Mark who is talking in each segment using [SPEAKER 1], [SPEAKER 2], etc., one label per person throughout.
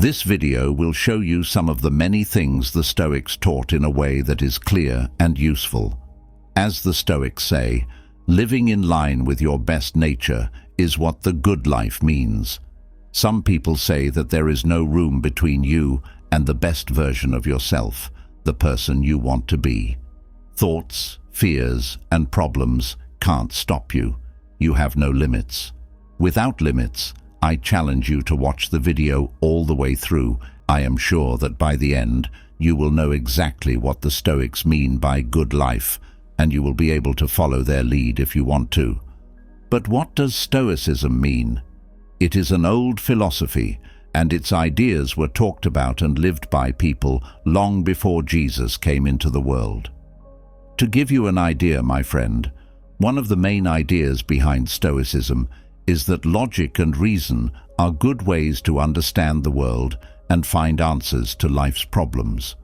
[SPEAKER 1] This video will show you some of the many things the Stoics taught in a way that is clear and useful. As the Stoics say, living in line with your best nature is what the good life means. Some people say that there is no room between you and the best version of yourself, the person you want to be. Thoughts, fears, and problems can't stop you. You have no limits. Without limits, I challenge you to watch the video all the way through. I am sure that by the end, you will know exactly what the Stoics mean by good life, and you will be able to follow their lead if you want to. But what does Stoicism mean? It is an old philosophy, and its ideas were talked about and lived by people long before Jesus came into the world. To give you an idea, my friend, one of the main ideas behind Stoicism is that logic and reason are good ways to understand the world and find answers to life's problems.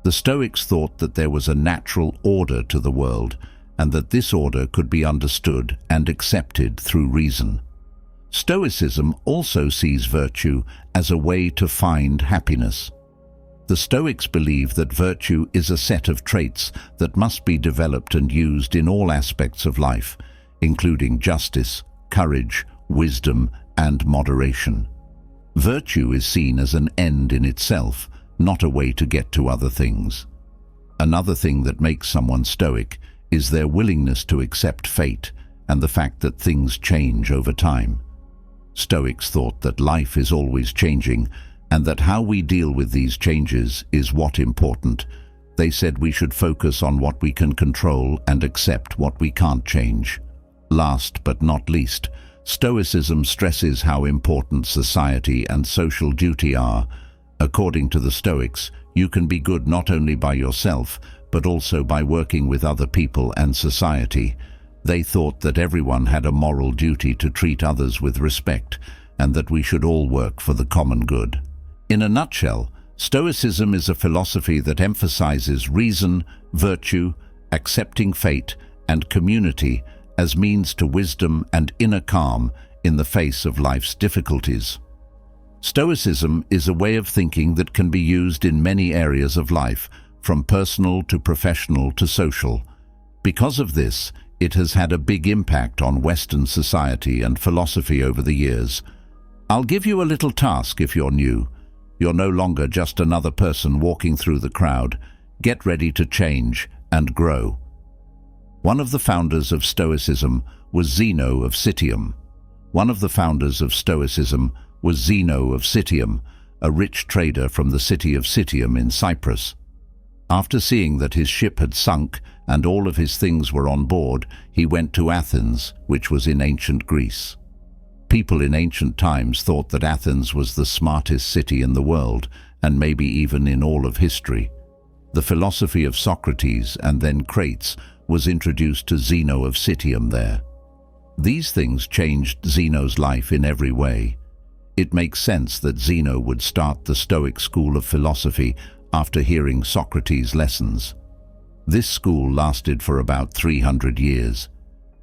[SPEAKER 1] The Stoics thought that there was a natural order to the world, and that this order could be understood and accepted through reason. Stoicism also sees virtue as a way to find happiness. The Stoics believe that virtue is a set of traits that must be developed and used in all aspects of life, including justice, courage, wisdom, and moderation. Virtue is seen as an end in itself, not a way to get to other things. Another thing that makes someone Stoic is their willingness to accept fate and the fact that things change over time. Stoics thought that life is always changing and that how we deal with these changes is what important. They said we should focus on what we can control and accept what we can't change. Last but not least, Stoicism stresses how important society and social duty are. According to the Stoics, you can be good not only by yourself, but also by working with other people and society. They thought that everyone had a moral duty to treat others with respect, and that we should all work for the common good. In a nutshell, Stoicism is a philosophy that emphasizes reason, virtue, accepting fate, and community as means to wisdom and inner calm in the face of life's difficulties. Stoicism is a way of thinking that can be used in many areas of life, from personal to professional to social. Because of this, it has had a big impact on Western society and philosophy over the years. I'll give you a little task if you're new. You're no longer just another person walking through the crowd. Get ready to change and grow. One of the founders of Stoicism was Zeno of Citium. A rich trader from the city of Citium in Cyprus. After seeing that his ship had sunk and all of his things were on board, he went to Athens, which was in ancient Greece. People in ancient times thought that Athens was the smartest city in the world, and maybe even in all of history. The philosophy of Socrates and then Crates was introduced to Zeno of Citium there. These things changed Zeno's life in every way. It makes sense that Zeno would start the Stoic school of philosophy after hearing Socrates' lessons. This school lasted for about 300 years.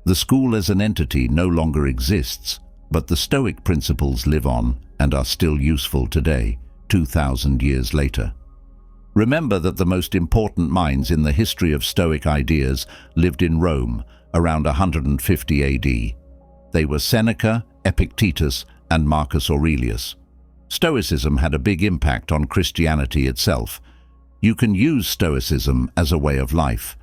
[SPEAKER 1] The school as an entity no longer exists, but the Stoic principles live on and are still useful today, 2,000 years later. Remember that the most important minds in the history of Stoic ideas lived in Rome around 150 AD. They were Seneca, Epictetus, and Marcus Aurelius. Stoicism had a big impact on Christianity itself. You can use Stoicism as a way of life.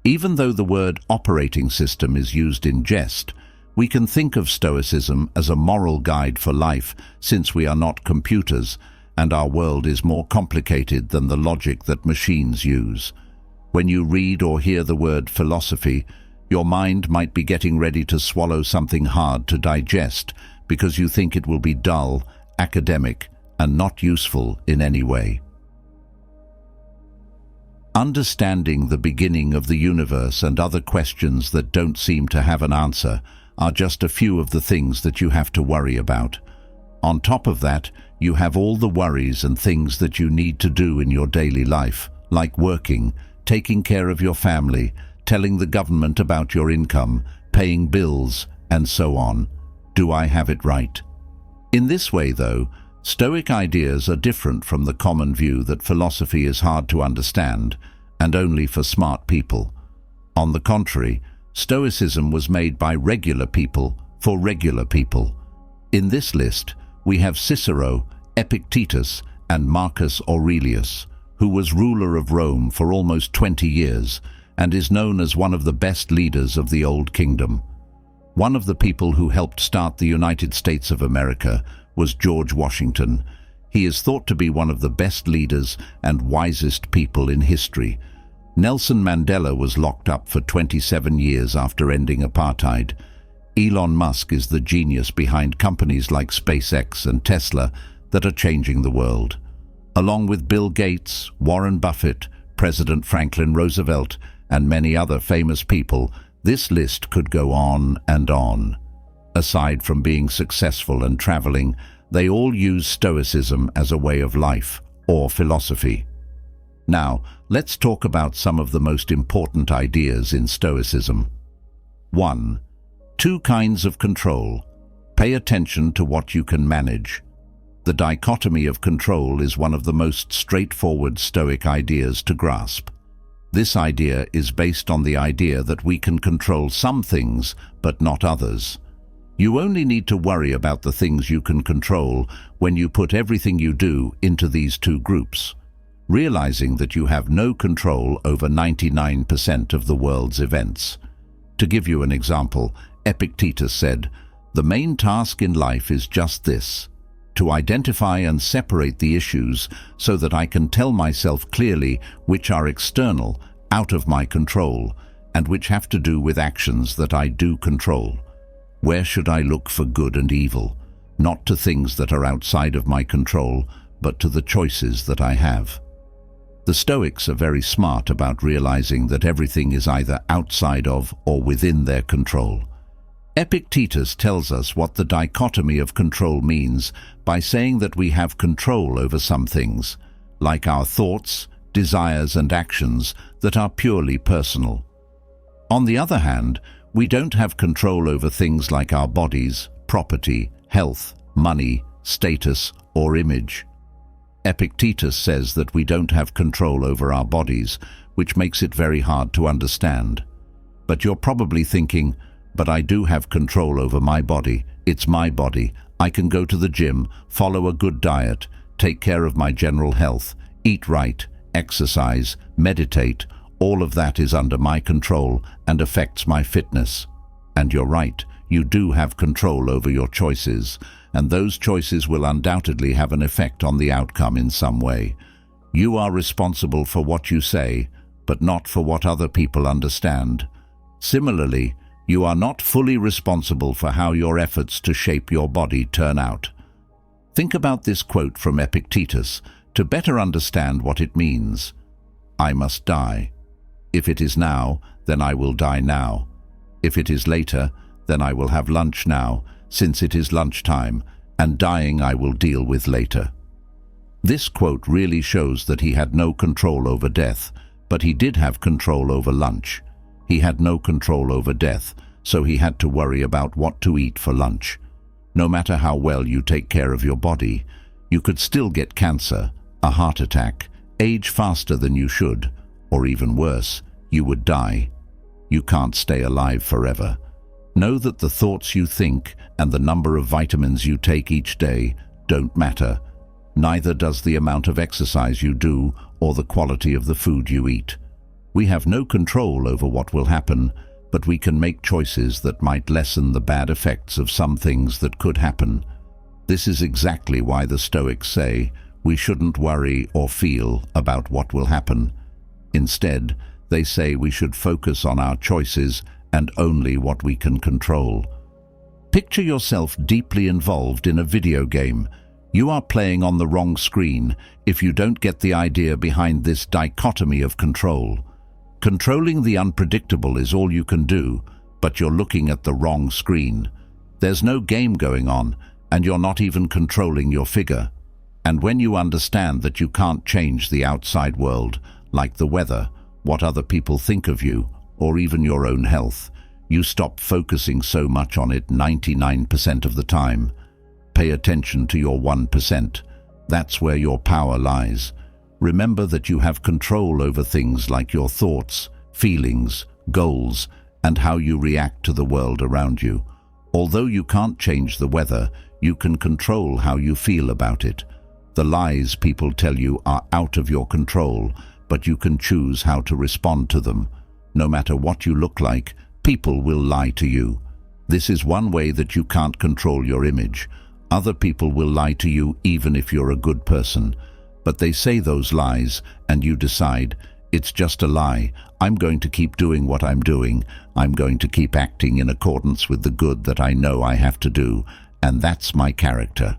[SPEAKER 1] Even though the word operating system is used in jest, we can think of Stoicism as a moral guide for life, since we are not computers, and our world is more complicated than the logic that machines use. When you read or hear the word philosophy, your mind might be getting ready to swallow something hard to digest because you think it will be dull, academic, and not useful in any way. Understanding the beginning of the universe and other questions that don't seem to have an answer are just a few of the things that you have to worry about. On top of that, you have all the worries and things that you need to do in your daily life, like working, taking care of your family, telling the government about your income, paying bills, and so on. Do I have it right? In this way, though, Stoic ideas are different from the common view that philosophy is hard to understand and only for smart people. On the contrary, Stoicism was made by regular people for regular people. In this list, we have Cicero, Epictetus, and Marcus Aurelius, who was ruler of Rome for almost 20 years and is known as one of the best leaders of the Old Kingdom. One of the people who helped start the United States of America was George Washington. He is thought to be one of the best leaders and wisest people in history. Nelson Mandela was locked up for 27 years after ending apartheid. Elon Musk is the genius behind companies like SpaceX and Tesla that are changing the world. Along with Bill Gates, Warren Buffett, President Franklin Roosevelt, and many other famous people, this list could go on and on. Aside from being successful and traveling, they all use Stoicism as a way of life or philosophy. Now, let's talk about some of the most important ideas in Stoicism. 1. Two kinds of control. Pay attention to what you can manage. The dichotomy of control is one of the most straightforward Stoic ideas to grasp. This idea is based on the idea that we can control some things, but not others. You only need to worry about the things you can control when you put everything you do into these two groups, realizing that you have no control over 99% of the world's events. To give you an example, Epictetus said, "The main task in life is just this, to identify and separate the issues so that I can tell myself clearly which are external, out of my control, and which have to do with actions that I do control. Where should I look for good and evil? Not to things that are outside of my control, but to the choices that I have." The Stoics are very smart about realizing that everything is either outside of or within their control. Epictetus tells us what the dichotomy of control means by saying that we have control over some things, like our thoughts, desires, and actions that are purely personal. On the other hand, we don't have control over things like our bodies, property, health, money, status, or image. Epictetus says that we don't have control over our bodies, which makes it very hard to understand. But you're probably thinking, "But I do have control over my body. It's my body. I can go to the gym, follow a good diet, take care of my general health, eat right, exercise, meditate. All of that is under my control and affects my fitness." And you're right, you do have control over your choices, and those choices will undoubtedly have an effect on the outcome in some way. You are responsible for what you say, but not for what other people understand. Similarly, you are not fully responsible for how your efforts to shape your body turn out. Think about this quote from Epictetus to better understand what it means. "I must die. If it is now, then I will die now. If it is later, then I will have lunch now, since it is lunchtime, and dying I will deal with later." This quote really shows that he had no control over death, but he did have control over lunch. He had no control over death, so he had to worry about what to eat for lunch. No matter how well you take care of your body, you could still get cancer, a heart attack, age faster than you should, or even worse, you would die. You can't stay alive forever. Know that the thoughts you think and the number of vitamins you take each day don't matter. Neither does the amount of exercise you do or the quality of the food you eat. We have no control over what will happen, but we can make choices that might lessen the bad effects of some things that could happen. This is exactly why the Stoics say we shouldn't worry or feel about what will happen. Instead, they say we should focus on our choices and only what we can control. Picture yourself deeply involved in a video game. You are playing on the wrong screen if you don't get the idea behind this dichotomy of control. Controlling the unpredictable is all you can do, but you're looking at the wrong screen. There's no game going on, and you're not even controlling your figure. And when you understand that you can't change the outside world, like the weather, what other people think of you, or even your own health, you stop focusing so much on it 99% of the time. Pay attention to your 1%. That's where your power lies. Remember that you have control over things like your thoughts, feelings, goals, and how you react to the world around you. Although you can't change the weather, you can control how you feel about it. The lies people tell you are out of your control, but you can choose how to respond to them. No matter what you look like, people will lie to you. This is one way that you can't control your image. Other people will lie to you even if you're a good person. But they say those lies, and you decide, it's just a lie. I'm going to keep doing what I'm doing. I'm going to keep acting in accordance with the good that I know I have to do, and that's my character.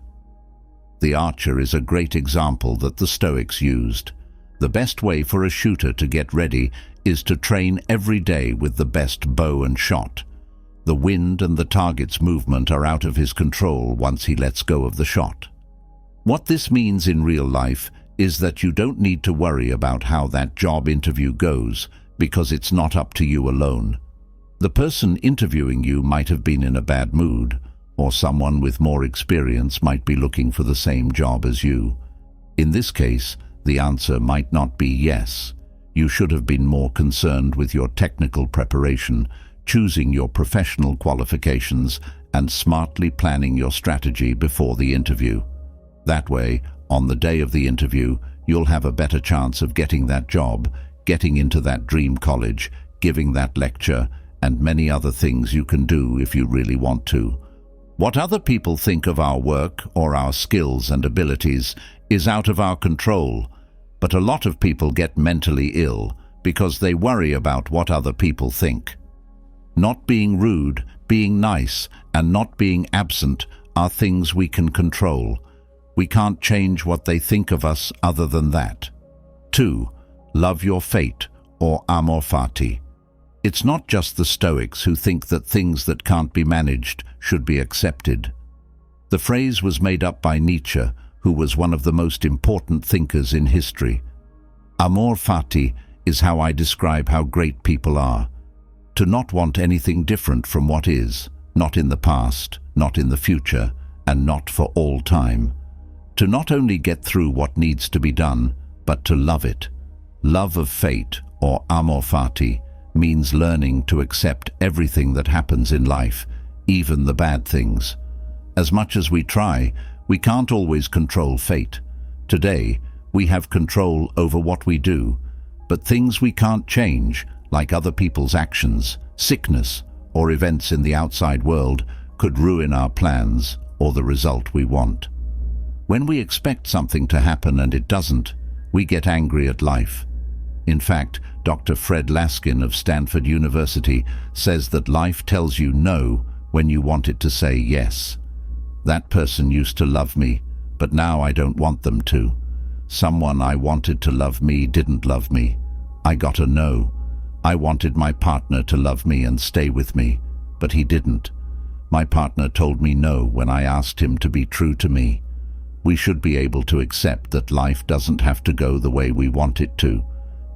[SPEAKER 1] The archer is a great example that the Stoics used. The best way for a shooter to get ready is to train every day with the best bow and shot. The wind and the target's movement are out of his control once he lets go of the shot. What this means in real life is that you don't need to worry about how that job interview goes, because it's not up to you alone. The person interviewing you might have been in a bad mood, or someone with more experience might be looking for the same job as you. In this case, the answer might not be yes. You should have been more concerned with your technical preparation, choosing your professional qualifications, and smartly planning your strategy before the interview. That way, on the day of the interview, you'll have a better chance of getting that job, getting into that dream college, giving that lecture, and many other things you can do if you really want to. What other people think of our work or our skills and abilities is out of our control, but a lot of people get mentally ill because they worry about what other people think. Not being rude, being nice, and not being absent are things we can control. We can't change what they think of us other than that. 2. Love your fate, or amor fati. It's not just the Stoics who think that things that can't be managed should be accepted. The phrase was made up by Nietzsche, who was one of the most important thinkers in history. Amor fati is how I describe how great people are. To not want anything different from what is, not in the past, not in the future, and not for all time. To not only get through what needs to be done, but to love it. Love of fate, or amor fati, means learning to accept everything that happens in life, even the bad things. As much as we try, we can't always control fate. Today, we have control over what we do, but things we can't change, like other people's actions, sickness, or events in the outside world, could ruin our plans or the result we want. When we expect something to happen and it doesn't, we get angry at life. In fact, Dr. Fred Laskin of Stanford University says that life tells you no when you want it to say yes. That person used to love me, but now I don't want them to. Someone I wanted to love me didn't love me. I got a no. I wanted my partner to love me and stay with me, but he didn't. My partner told me no when I asked him to be true to me. We should be able to accept that life doesn't have to go the way we want it to,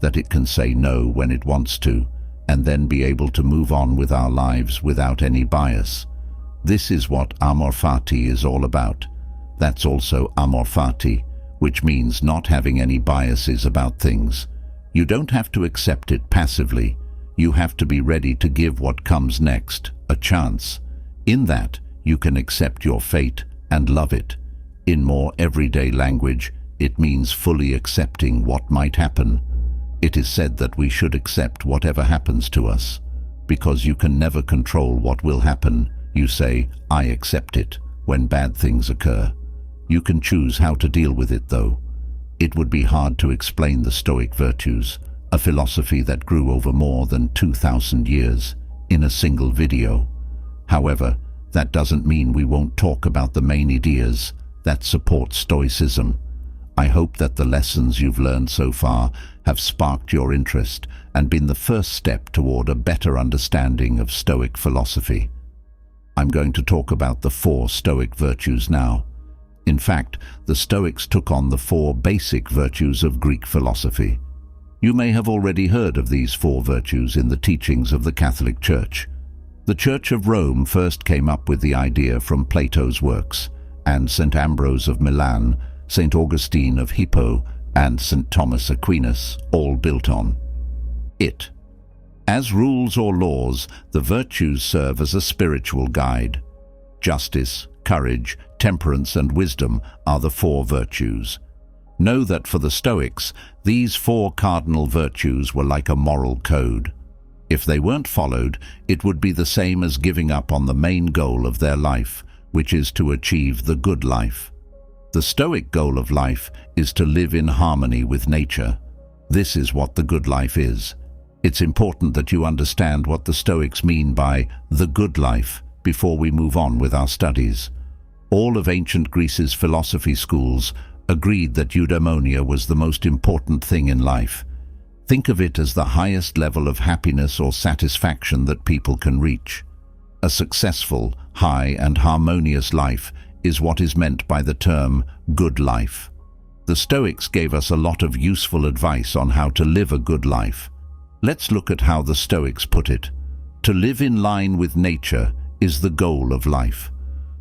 [SPEAKER 1] that it can say no when it wants to, and then be able to move on with our lives without any bias. This is what amor fati is all about. That's also amor fati, which means not having any biases about things. You don't have to accept it passively. You have to be ready to give what comes next a chance. In that, you can accept your fate and love it. In more everyday language, it means fully accepting what might happen. It is said that we should accept whatever happens to us. Because you can never control what will happen, you say, I accept it, when bad things occur. You can choose how to deal with it, though. It would be hard to explain the Stoic virtues, a philosophy that grew over more than 2,000 years, in a single video. However, that doesn't mean we won't talk about the main ideas that support Stoicism. I hope that the lessons you've learned so far have sparked your interest and been the first step toward a better understanding of Stoic philosophy. I'm going to talk about the 4 Stoic virtues now. In fact, the Stoics took on the 4 basic virtues of Greek philosophy. You may have already heard of these 4 virtues in the teachings of the Catholic Church. The Church of Rome first came up with the idea from Plato's works, and St. Ambrose of Milan, St. Augustine of Hippo, and St. Thomas Aquinas, all built on it. As rules or laws, the virtues serve as a spiritual guide. Justice, courage, temperance, and wisdom are the four virtues. Know that for the Stoics, these four cardinal virtues were like a moral code. If they weren't followed, it would be the same as giving up on the main goal of their life, which is to achieve the good life. The Stoic goal of life is to live in harmony with nature. This is what the good life is. It's important that you understand what the Stoics mean by the good life before we move on with our studies. All of ancient Greece's philosophy schools agreed that eudaimonia was the most important thing in life. Think of it as the highest level of happiness or satisfaction that people can reach. A successful, high and harmonious life is what is meant by the term good life. The Stoics gave us a lot of useful advice on how to live a good life. Let's look at how the Stoics put it. To live in line with nature is the goal of life.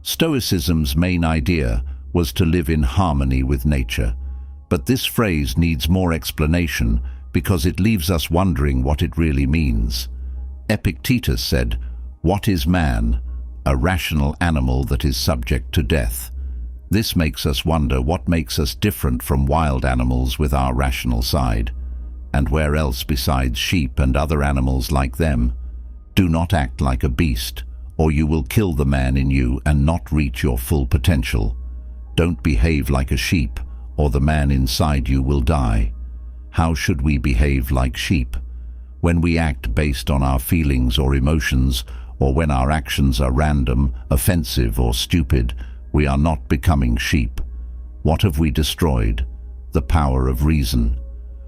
[SPEAKER 1] Stoicism's main idea was to live in harmony with nature. But this phrase needs more explanation because it leaves us wondering what it really means. Epictetus said, "What is man? A rational animal that is subject to death." This makes us wonder what makes us different from wild animals with our rational side. And where else besides sheep and other animals like them? Do not act like a beast, or you will kill the man in you and not reach your full potential. Don't behave like a sheep, or the man inside you will die. How should we behave like sheep? When we act based on our feelings or emotions, or when our actions are random, offensive, or stupid, we are not becoming sheep. What have we destroyed? The power of reason.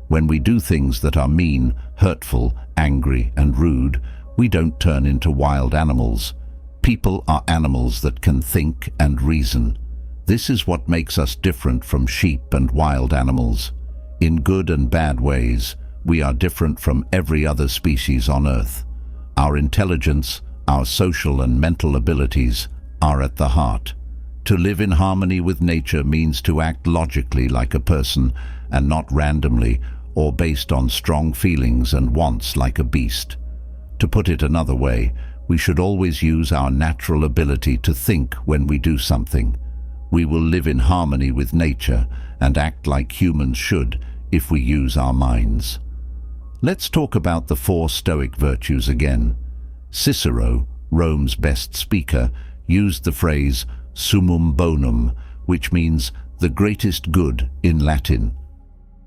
[SPEAKER 1] When we do things that are mean, hurtful, angry, and rude, we don't turn into wild animals. People are animals that can think and reason. This is what makes us different from sheep and wild animals. In good and bad ways, we are different from every other species on Earth. Our intelligence, our social and mental abilities are at the heart. To live in harmony with nature means to act logically like a person and not randomly or based on strong feelings and wants like a beast. To put it another way, we should always use our natural ability to think when we do something. We will live in harmony with nature and act like humans should if we use our minds. Let's talk about the four Stoic virtues again. Cicero, Rome's best speaker, used the phrase summum bonum, which means the greatest good in Latin.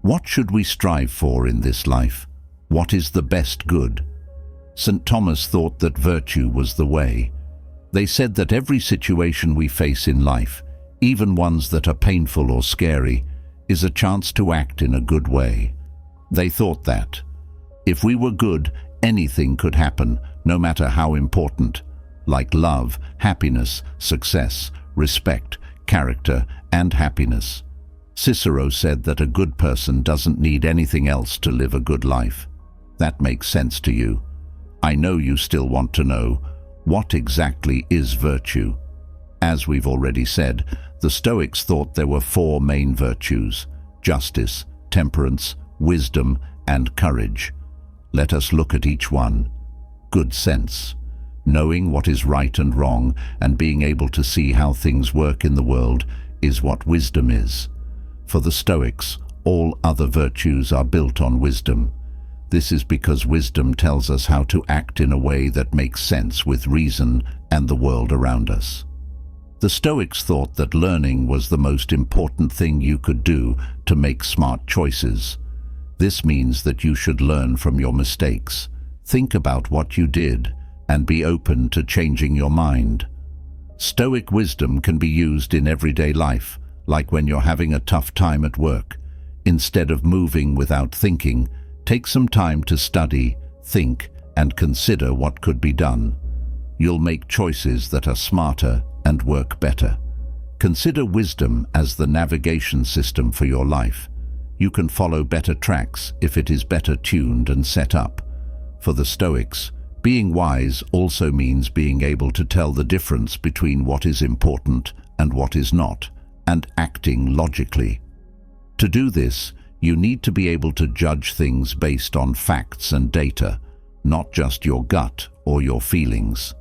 [SPEAKER 1] What should we strive for in this life? What is the best good? St. Thomas thought that virtue was the way. They said that every situation we face in life, even ones that are painful or scary, is a chance to act in a good way. They thought that if we were good, anything could happen, no matter how important, like love, happiness, success, respect, character, and happiness. Cicero said that a good person doesn't need anything else to live a good life. That makes sense to you. I know you still want to know, what exactly is virtue? As we've already said, the Stoics thought there were four main virtues: justice, temperance, wisdom, and courage. Let us look at each one. Good sense. Knowing what is right and wrong and being able to see how things work in the world is what wisdom is. For the Stoics, all other virtues are built on wisdom. This is because wisdom tells us how to act in a way that makes sense with reason and the world around us. The Stoics thought that learning was the most important thing you could do to make smart choices. This means that you should learn from your mistakes, think about what you did, and be open to changing your mind. Stoic wisdom can be used in everyday life, like when you're having a tough time at work. Instead of moving without thinking, take some time to study, think, and consider what could be done. You'll make choices that are smarter and work better. Consider wisdom as the navigation system for your life. You can follow better tracks if it is better tuned and set up. For the Stoics, being wise also means being able to tell the difference between what is important and what is not, and acting logically. To do this, you need to be able to judge things based on facts and data, not just your gut or your feelings.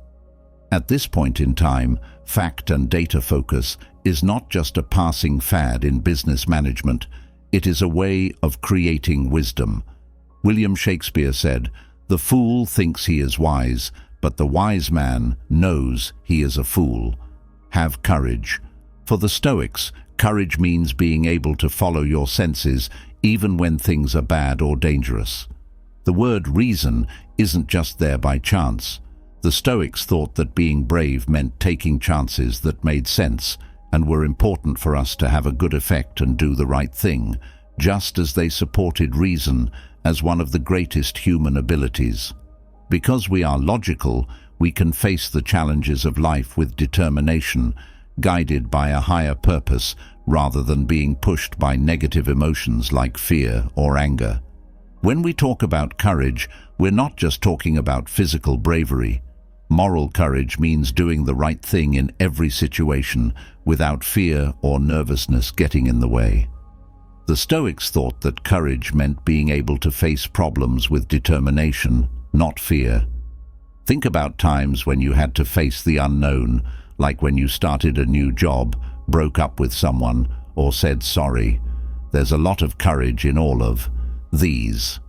[SPEAKER 1] At this point in time, fact and data focus is not just a passing fad in business management, it is a way of creating wisdom. William Shakespeare said, "The fool thinks he is wise, but the wise man knows he is a fool." Have courage. For the Stoics, courage means being able to follow your senses even when things are bad or dangerous. The word reason isn't just there by chance. The Stoics thought that being brave meant taking chances that made sense and were important for us to have a good effect and do the right thing, just as they supported reason as one of the greatest human abilities. Because we are logical, we can face the challenges of life with determination, guided by a higher purpose rather than being pushed by negative emotions like fear or anger. When we talk about courage, we're not just talking about physical bravery. Moral courage means doing the right thing in every situation without fear or nervousness getting in the way. The Stoics thought that courage meant being able to face problems with determination, not fear. Think about times when you had to face the unknown, like when you started a new job, broke up with someone, or said sorry. There's a lot of courage in all of these.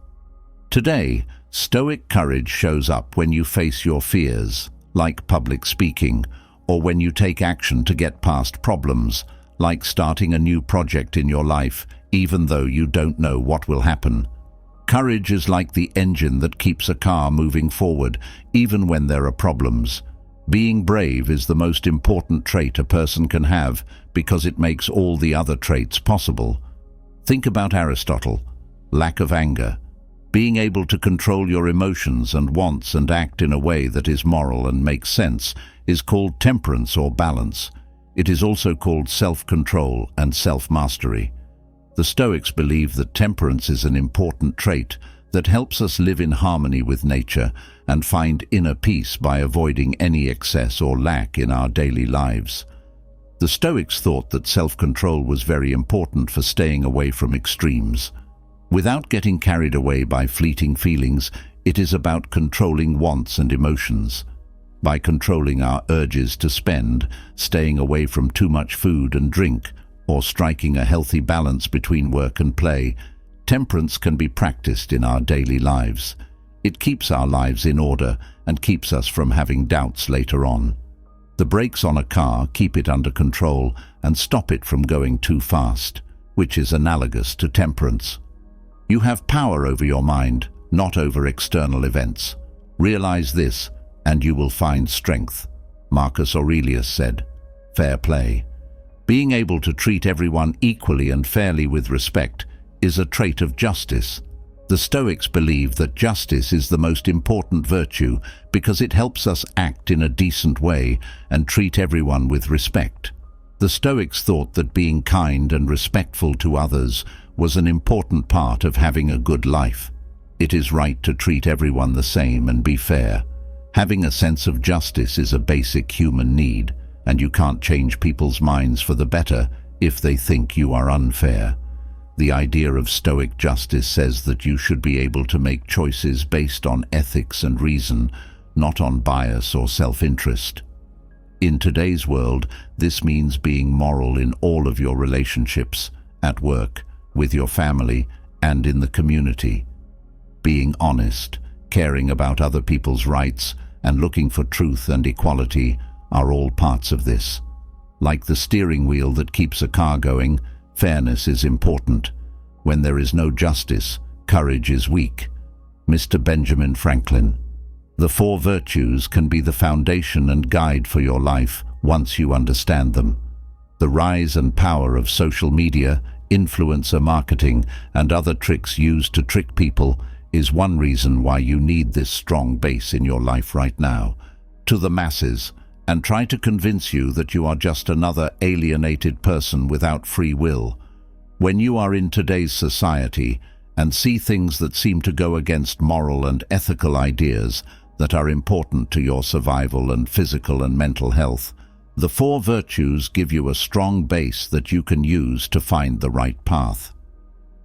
[SPEAKER 1] Today, Stoic courage shows up when you face your fears, like public speaking, or when you take action to get past problems, like starting a new project in your life, even though you don't know what will happen. Courage is like the engine that keeps a car moving forward, even when there are problems. Being brave is the most important trait a person can have because it makes all the other traits possible. Think about Aristotle. Lack of anger. Being able to control your emotions and wants and act in a way that is moral and makes sense is called temperance or balance. It is also called self-control and self-mastery. The Stoics believe that temperance is an important trait that helps us live in harmony with nature and find inner peace by avoiding any excess or lack in our daily lives. The Stoics thought that self-control was very important for staying away from extremes. Without getting carried away by fleeting feelings, it is about controlling wants and emotions. By controlling our urges to spend, staying away from too much food and drink, or striking a healthy balance between work and play, temperance can be practiced in our daily lives. It keeps our lives in order and keeps us from having doubts later on. The brakes on a car keep it under control and stop it from going too fast, which is analogous to temperance. You have power over your mind, not over external events. Realize this, and you will find strength. Marcus Aurelius said, "Fair play." Being able to treat everyone equally and fairly with respect is a trait of justice. The Stoics believe that justice is the most important virtue because it helps us act in a decent way and treat everyone with respect. The Stoics thought that being kind and respectful to others was an important part of having a good life. It is right to treat everyone the same and be fair. Having a sense of justice is a basic human need, and you can't change people's minds for the better if they think you are unfair. The idea of Stoic justice says that you should be able to make choices based on ethics and reason, not on bias or self-interest. In today's world, this means being moral in all of your relationships, at work, with your family, and in the community. Being honest, caring about other people's rights, and looking for truth and equality are all parts of this. Like the steering wheel that keeps a car going, fairness is important. When there is no justice, courage is weak. Mr. Benjamin Franklin. The four virtues can be the foundation and guide for your life once you understand them. The rise and power of social media, influencer marketing, and other tricks used to trick people is one reason why you need this strong base in your life right now. To the masses, and try to convince you that you are just another alienated person without free will. When you are in today's society and see things that seem to go against moral and ethical ideas that are important to your survival and physical and mental health, The four virtues give you a strong base that you can use to find the right path.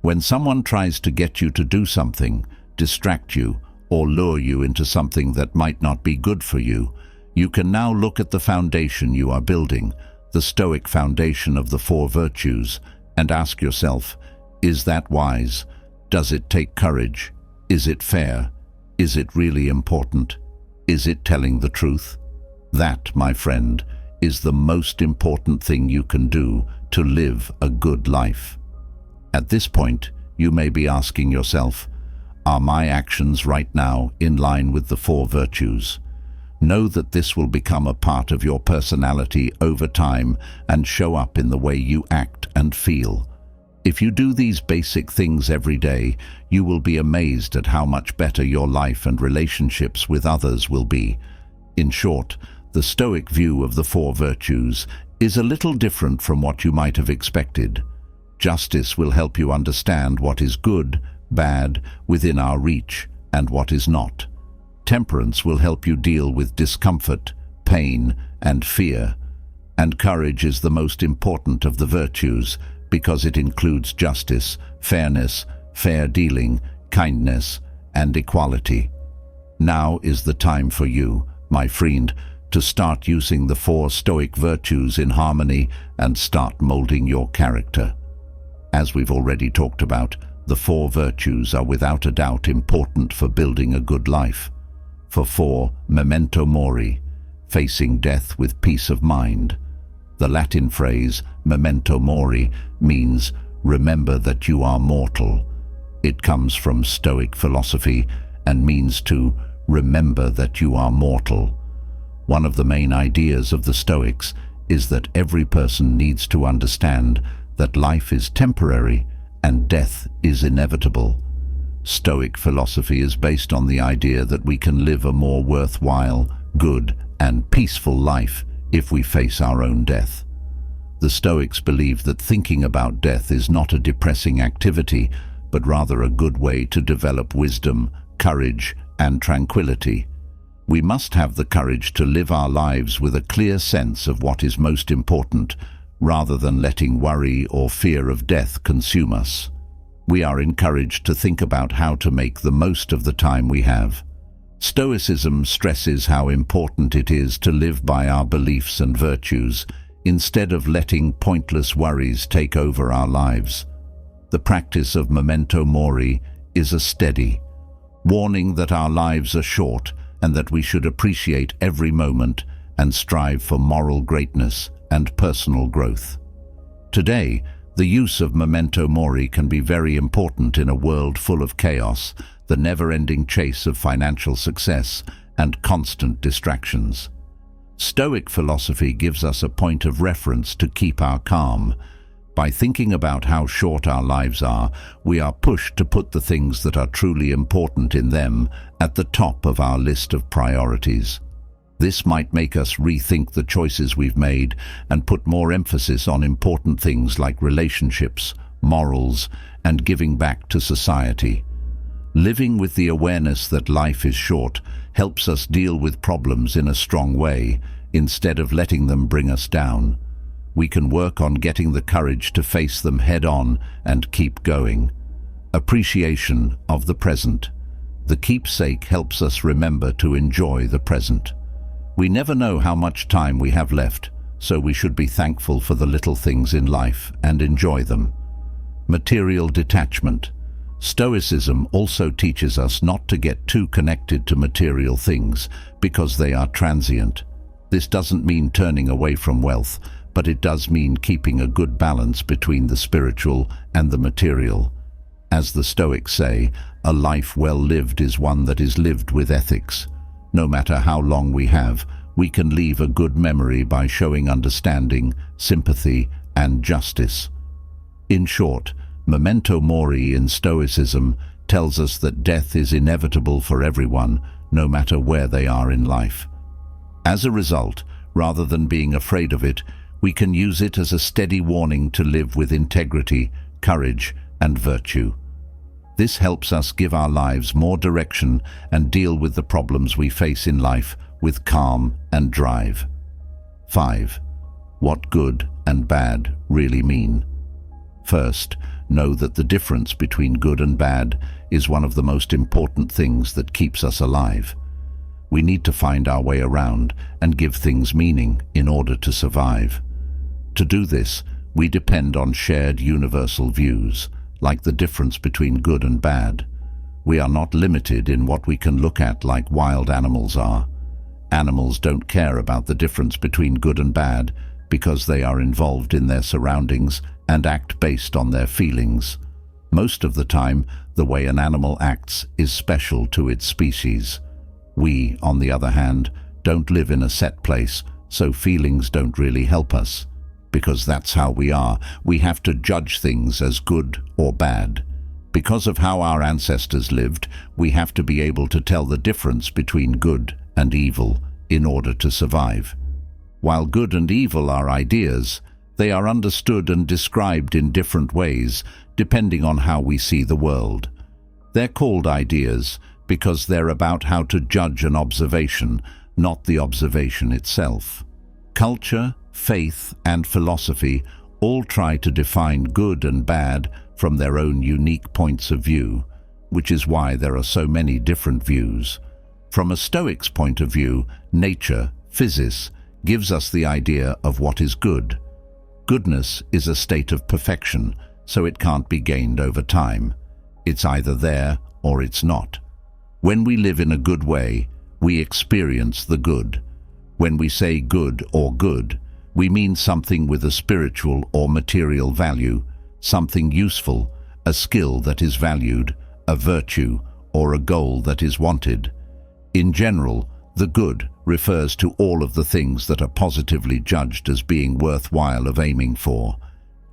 [SPEAKER 1] When someone tries to get you to do something, distract you, or lure you into something that might not be good for you, you can now look at the foundation you are building, the Stoic foundation of the four virtues, and ask yourself, is that wise? Does it take courage? Is it fair? Is it really important? Is it telling the truth? That, my friend, is the most important thing you can do to live a good life. At this point, you may be asking yourself, are my actions right now in line with the four virtues? Know that this will become a part of your personality over time and show up in the way you act and feel. If you do these basic things every day, you will be amazed at how much better your life and relationships with others will be. In short, the Stoic view of the four virtues is a little different from what you might have expected. Justice will help you understand what is good, bad, within our reach, and what is not. Temperance will help you deal with discomfort, pain, and fear. And courage is the most important of the virtues because it includes justice, fairness, fair dealing, kindness, and equality. Now is the time for you, my friend, to start using the four Stoic virtues in harmony and start molding your character. As we've already talked about, the four virtues are without a doubt important for building a good life. For four, Memento Mori, facing death with peace of mind. The Latin phrase, Memento Mori, means remember that you are mortal. It comes from Stoic philosophy and means to remember that you are mortal. One of the main ideas of the Stoics is that every person needs to understand that life is temporary and death is inevitable. Stoic philosophy is based on the idea that we can live a more worthwhile, good, and peaceful life if we face our own death. The Stoics believe that thinking about death is not a depressing activity, but rather a good way to develop wisdom, courage, and tranquility. We must have the courage to live our lives with a clear sense of what is most important, rather than letting worry or fear of death consume us. We are encouraged to think about how to make the most of the time we have. Stoicism stresses how important it is to live by our beliefs and virtues, instead of letting pointless worries take over our lives. The practice of Memento Mori is a steady warning that our lives are short and that we should appreciate every moment and strive for moral greatness and personal growth. Today, the use of Memento Mori can be very important in a world full of chaos, the never-ending chase of financial success, and constant distractions. Stoic philosophy gives us a point of reference to keep our calm. By thinking about how short our lives are, we are pushed to put the things that are truly important in them at the top of our list of priorities. This might make us rethink the choices we've made and put more emphasis on important things like relationships, morals, and giving back to society. Living with the awareness that life is short helps us deal with problems in a strong way, instead of letting them bring us down. We can work on getting the courage to face them head-on and keep going. Appreciation of the present. The keepsake helps us remember to enjoy the present. We never know how much time we have left, so we should be thankful for the little things in life and enjoy them. Material detachment. Stoicism also teaches us not to get too connected to material things because they are transient. This doesn't mean turning away from wealth, but it does mean keeping a good balance between the spiritual and the material. As the Stoics say, a life well lived is one that is lived with ethics. No matter how long we have, we can leave a good memory by showing understanding, sympathy, and justice. In short, Memento Mori in Stoicism tells us that death is inevitable for everyone, no matter where they are in life. As a result, rather than being afraid of it, we can use it as a steady warning to live with integrity, courage, and virtue. This helps us give our lives more direction and deal with the problems we face in life with calm and drive. 5. What good and bad really mean. First, know that the difference between good and bad is one of the most important things that keeps us alive. We need to find our way around and give things meaning in order to survive. To do this, we depend on shared universal views, like the difference between good and bad. We are not limited in what we can look at like wild animals are. Animals don't care about the difference between good and bad because they are involved in their surroundings and act based on their feelings. Most of the time, the way an animal acts is special to its species. We, on the other hand, don't live in a set place, so feelings don't really help us. Because that's how we are. We have to judge things as good or bad. Because of how our ancestors lived, we have to be able to tell the difference between good and evil in order to survive. While good and evil are ideas, they are understood and described in different ways, depending on how we see the world. They're called ideas because they're about how to judge an observation, not the observation itself. Culture, faith, and philosophy all try to define good and bad from their own unique points of view, which is why there are so many different views. From a Stoic's point of view, nature, physis, gives us the idea of what is good. Goodness is a state of perfection, so it can't be gained over time. It's either there or it's not. When we live in a good way, we experience the good. When we say good or good, we mean something with a spiritual or material value, something useful, a skill that is valued, a virtue, or a goal that is wanted. In general, the good refers to all of the things that are positively judged as being worthwhile of aiming for.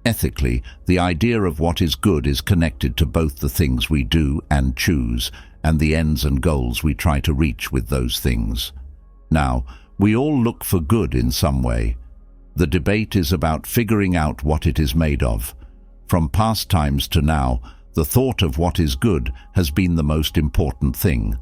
[SPEAKER 1] Ethically, the idea of what is good is connected to both the things we do and choose, and the ends and goals we try to reach with those things. Now, we all look for good in some way. The debate is about figuring out what it is made of. From past times to now, the thought of what is good has been the most important thing.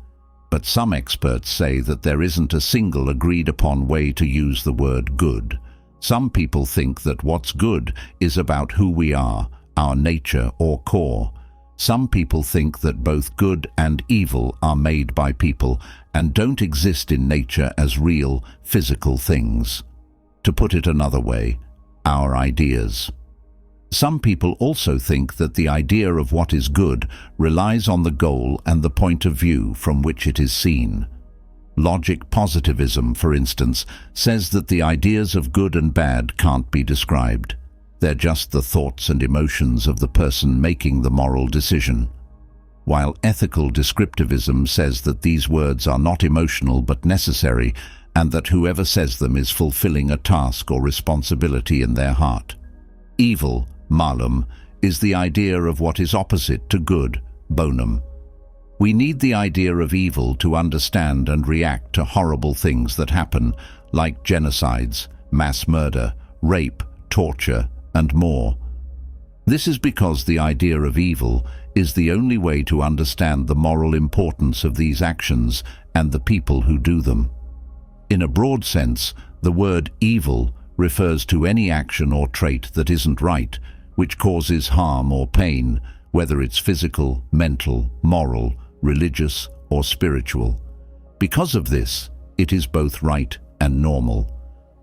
[SPEAKER 1] But some experts say that there isn't a single agreed-upon way to use the word good. Some people think that what's good is about who we are, our nature or core. Some people think that both good and evil are made by people and don't exist in nature as real, physical things. To put it another way, our ideas. Some people also think that the idea of what is good relies on the goal and the point of view from which it is seen. Logic positivism, for instance, says that the ideas of good and bad can't be described. They're just the thoughts and emotions of the person making the moral decision. While ethical descriptivism says that these words are not emotional but necessary, and that whoever says them is fulfilling a task or responsibility in their heart. Evil, malum, is the idea of what is opposite to good, bonum. We need the idea of evil to understand and react to horrible things that happen, like genocides, mass murder, rape, torture, and more. This is because the idea of evil is the only way to understand the moral importance of these actions and the people who do them. In a broad sense, the word evil refers to any action or trait that isn't right, which causes harm or pain, whether it's physical, mental, moral, religious, or spiritual. Because of this, it is both right and normal.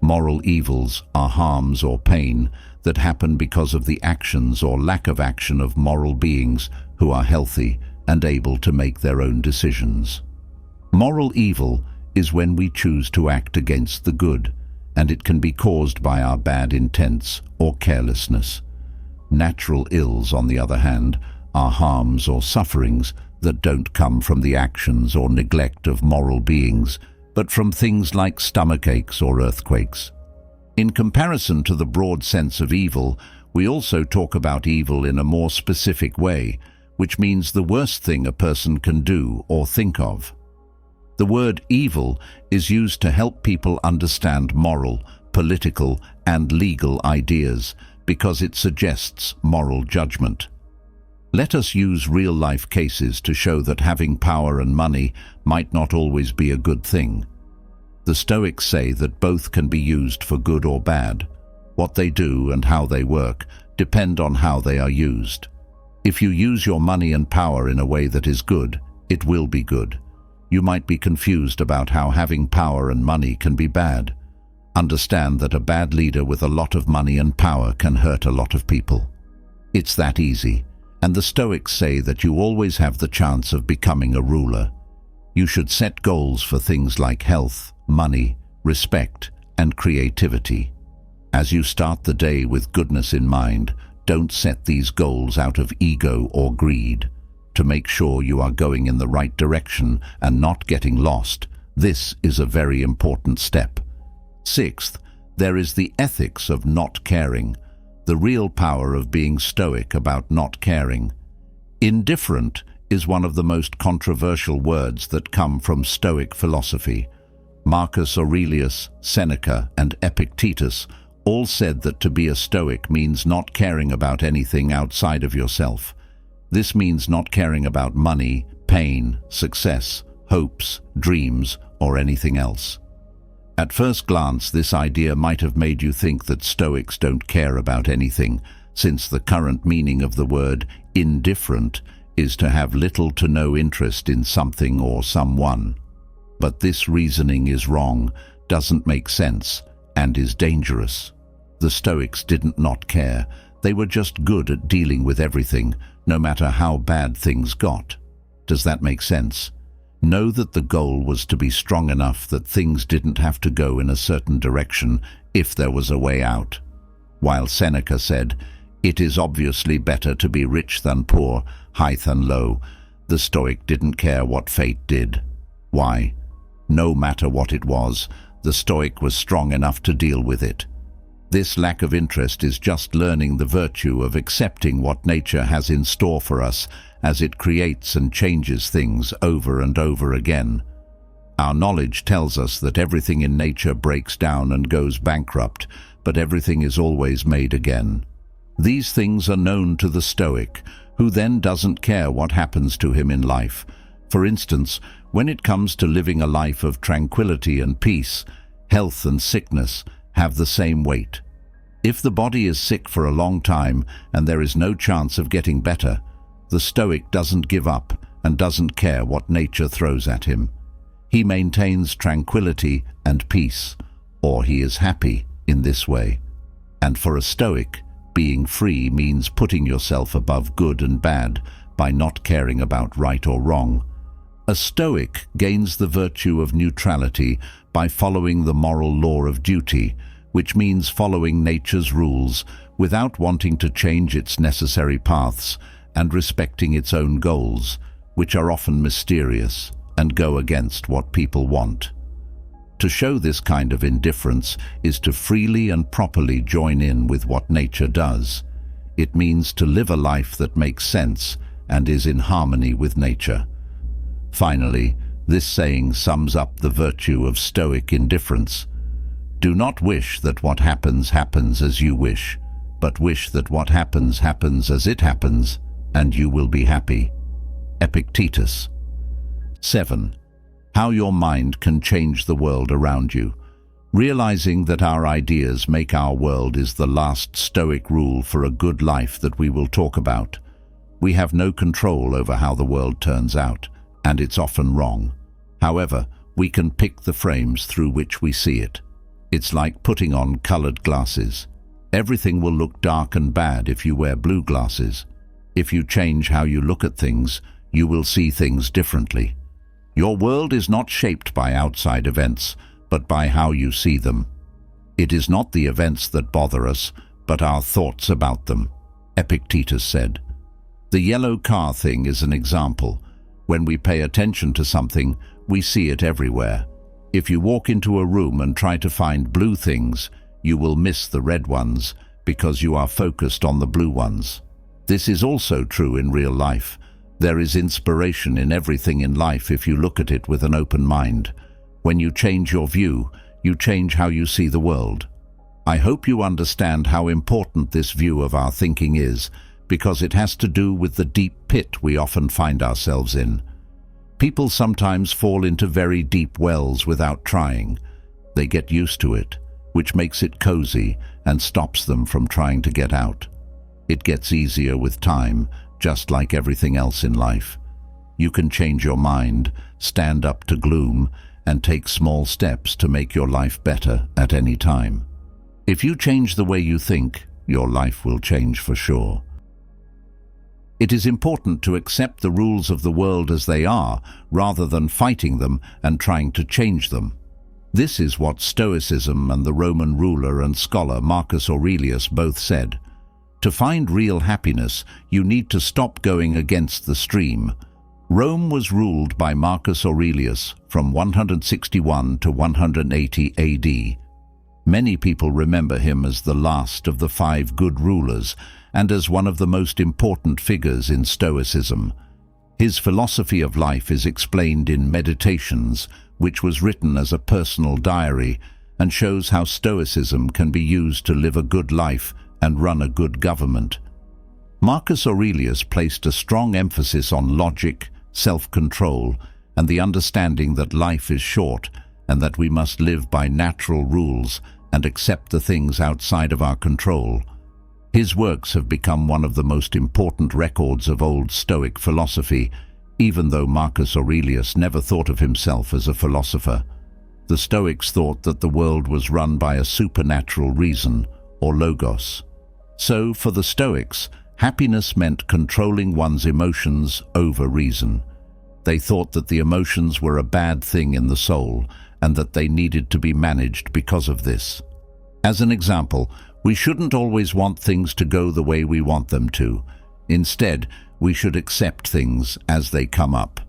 [SPEAKER 1] Moral evils are harms or pain that happen because of the actions or lack of action of moral beings who are healthy and able to make their own decisions. Moral evil is when we choose to act against the good, and it can be caused by our bad intents or carelessness. Natural ills, on the other hand, are harms or sufferings that don't come from the actions or neglect of moral beings, but from things like stomachaches or earthquakes. In comparison to the broad sense of evil, we also talk about evil in a more specific way, which means the worst thing a person can do or think of. The word evil is used to help people understand moral, political, and legal ideas because it suggests moral judgment. Let us use real-life cases to show that having power and money might not always be a good thing. The Stoics say that both can be used for good or bad. What they do and how they work depend on how they are used. If you use your money and power in a way that is good, it will be good. You might be confused about how having power and money can be bad. Understand that a bad leader with a lot of money and power can hurt a lot of people. It's that easy. And the Stoics say that you always have the chance of becoming a ruler. You should set goals for things like health, money, respect, and creativity. As you start the day with goodness in mind, don't set these goals out of ego or greed. To make sure you are going in the right direction and not getting lost, this is a very important step. Sixth, there is the ethics of not caring, the real power of being stoic about not caring. Indifferent is one of the most controversial words that come from Stoic philosophy. Marcus Aurelius, Seneca, and Epictetus all said that to be a Stoic means not caring about anything outside of yourself. This means not caring about money, pain, success, hopes, dreams, or anything else. At first glance, this idea might have made you think that Stoics don't care about anything, since the current meaning of the word indifferent is to have little to no interest in something or someone. But this reasoning is wrong, doesn't make sense, and is dangerous. The Stoics didn't not care. They were just good at dealing with everything, no matter how bad things got. Does that make sense? Know that the goal was to be strong enough that things didn't have to go in a certain direction if there was a way out. While Seneca said, "It is obviously better to be rich than poor, high than low," the Stoic didn't care what fate did. Why? No matter what it was, the Stoic was strong enough to deal with it. This lack of interest is just learning the virtue of accepting what nature has in store for us as it creates and changes things over and over again. Our knowledge tells us that everything in nature breaks down and goes bankrupt, but everything is always made again. These things are known to the Stoic, who then doesn't care what happens to him in life. For instance, when it comes to living a life of tranquility and peace, health and sickness have the same weight. If the body is sick for a long time and there is no chance of getting better, the Stoic doesn't give up and doesn't care what nature throws at him. He maintains tranquility and peace, or he is happy in this way. And for a Stoic, being free means putting yourself above good and bad by not caring about right or wrong. A Stoic gains the virtue of neutrality by following the moral law of duty, which means following nature's rules without wanting to change its necessary paths and respecting its own goals, which are often mysterious and go against what people want. To show this kind of indifference is to freely and properly join in with what nature does. It means to live a life that makes sense and is in harmony with nature. Finally, this saying sums up the virtue of Stoic indifference. Do not wish that what happens happens as you wish, but wish that what happens happens as it happens, and you will be happy. Epictetus. 7. How your mind can change the world around you. Realizing that our ideas make our world is the last Stoic rule for a good life that we will talk about. We have no control over how the world turns out, and it's often wrong. However, we can pick the frames through which we see it. It's like putting on colored glasses. Everything will look dark and bad if you wear blue glasses. If you change how you look at things, you will see things differently. Your world is not shaped by outside events, but by how you see them. It is not the events that bother us, but our thoughts about them, Epictetus said. The yellow car thing is an example. When we pay attention to something, we see it everywhere. If you walk into a room and try to find blue things, you will miss the red ones because you are focused on the blue ones. This is also true in real life. There is inspiration in everything in life if you look at it with an open mind. When you change your view, you change how you see the world. I hope you understand how important this view of our thinking is, because it has to do with the deep pit we often find ourselves in. People sometimes fall into very deep wells without trying. They get used to it, which makes it cozy and stops them from trying to get out. It gets easier with time, just like everything else in life. You can change your mind, stand up to gloom, and take small steps to make your life better at any time. If you change the way you think, your life will change for sure. It is important to accept the rules of the world as they are, rather than fighting them and trying to change them. This is what Stoicism and the Roman ruler and scholar Marcus Aurelius both said. To find real happiness, you need to stop going against the stream. Rome was ruled by Marcus Aurelius from 161 to 180 AD. Many people remember him as the last of the 5 good rulers and as one of the most important figures in Stoicism. His philosophy of life is explained in Meditations, which was written as a personal diary and shows how Stoicism can be used to live a good life and run a good government. Marcus Aurelius placed a strong emphasis on logic, self-control, and the understanding that life is short and that we must live by natural rules and accept the things outside of our control. His works have become one of the most important records of old Stoic philosophy, even though Marcus Aurelius never thought of himself as a philosopher. The Stoics thought that the world was run by a supernatural reason, or logos. So, for the Stoics, happiness meant controlling one's emotions over reason. They thought that the emotions were a bad thing in the soul, and that they needed to be managed because of this. As an example, we shouldn't always want things to go the way we want them to. Instead, we should accept things as they come up.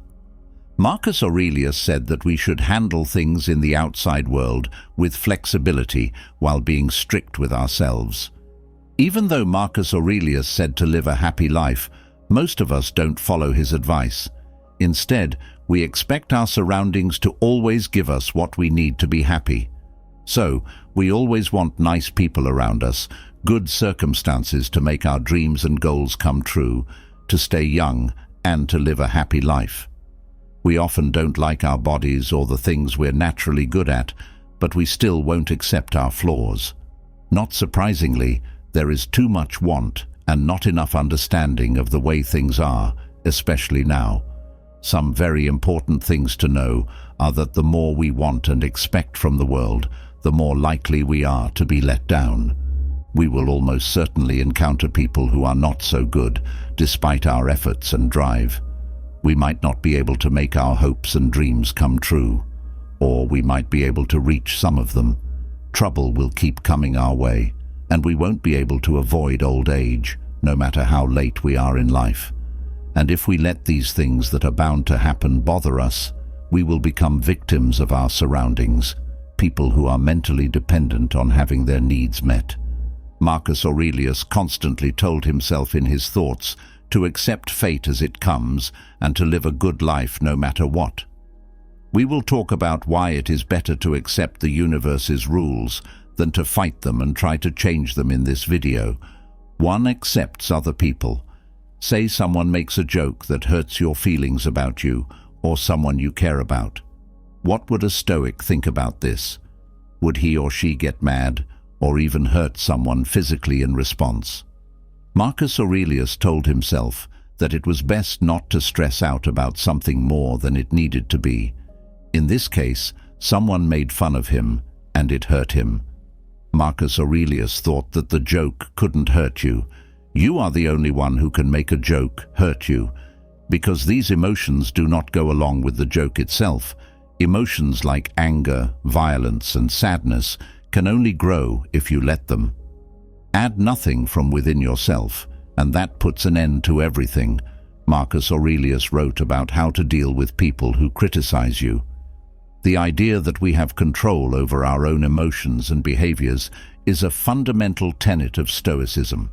[SPEAKER 1] Marcus Aurelius said that we should handle things in the outside world with flexibility while being strict with ourselves. Even though Marcus Aurelius said to live a happy life, most of us don't follow his advice. Instead, we expect our surroundings to always give us what we need to be happy. So, we always want nice people around us, good circumstances to make our dreams and goals come true, to stay young, and to live a happy life. We often don't like our bodies or the things we're naturally good at, but we still won't accept our flaws. Not surprisingly, there is too much want and not enough understanding of the way things are, especially now. Some very important things to know are that the more we want and expect from the world, the more likely we are to be let down. We will almost certainly encounter people who are not so good, despite our efforts and drive. We might not be able to make our hopes and dreams come true, or we might be able to reach some of them. Trouble will keep coming our way, and we won't be able to avoid old age, no matter how late we are in life. And if we let these things that are bound to happen bother us, we will become victims of our surroundings, people who are mentally dependent on having their needs met. Marcus Aurelius constantly told himself in his thoughts to accept fate as it comes and to live a good life no matter what. We will talk about why it is better to accept the universe's rules than to fight them and try to change them in this video. 1. Accepts other people. Say someone makes a joke that hurts your feelings about you or someone you care about. What would a Stoic think about this? Would he or she get mad or even hurt someone physically in response? Marcus Aurelius told himself that it was best not to stress out about something more than it needed to be. In this case, someone made fun of him and it hurt him. Marcus Aurelius thought that the joke couldn't hurt you. You are the only one who can make a joke hurt you, because these emotions do not go along with the joke itself. Emotions like anger, violence, and sadness can only grow if you let them. Add nothing from within yourself, and that puts an end to everything. Marcus Aurelius wrote about how to deal with people who criticize you. The idea that we have control over our own emotions and behaviors is a fundamental tenet of Stoicism.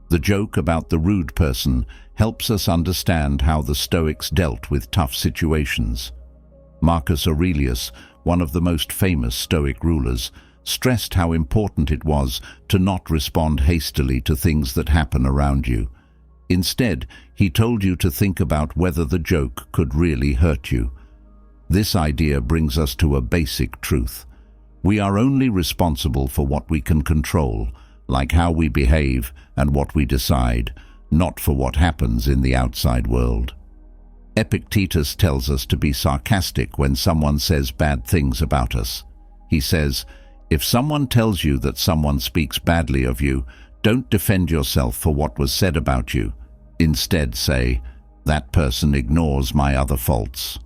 [SPEAKER 1] The joke about the rude person helps us understand how the Stoics dealt with tough situations. Marcus Aurelius, one of the most famous Stoic rulers, stressed how important it was to not respond hastily to things that happen around you. Instead, he told you to think about whether the joke could really hurt you. This idea brings us to a basic truth. We are only responsible for what we can control, like how we behave and what we decide, not for what happens in the outside world. Epictetus tells us to be sarcastic when someone says bad things about us. He says, if someone tells you that someone speaks badly of you, don't defend yourself for what was said about you. Instead say, that person ignores my other faults.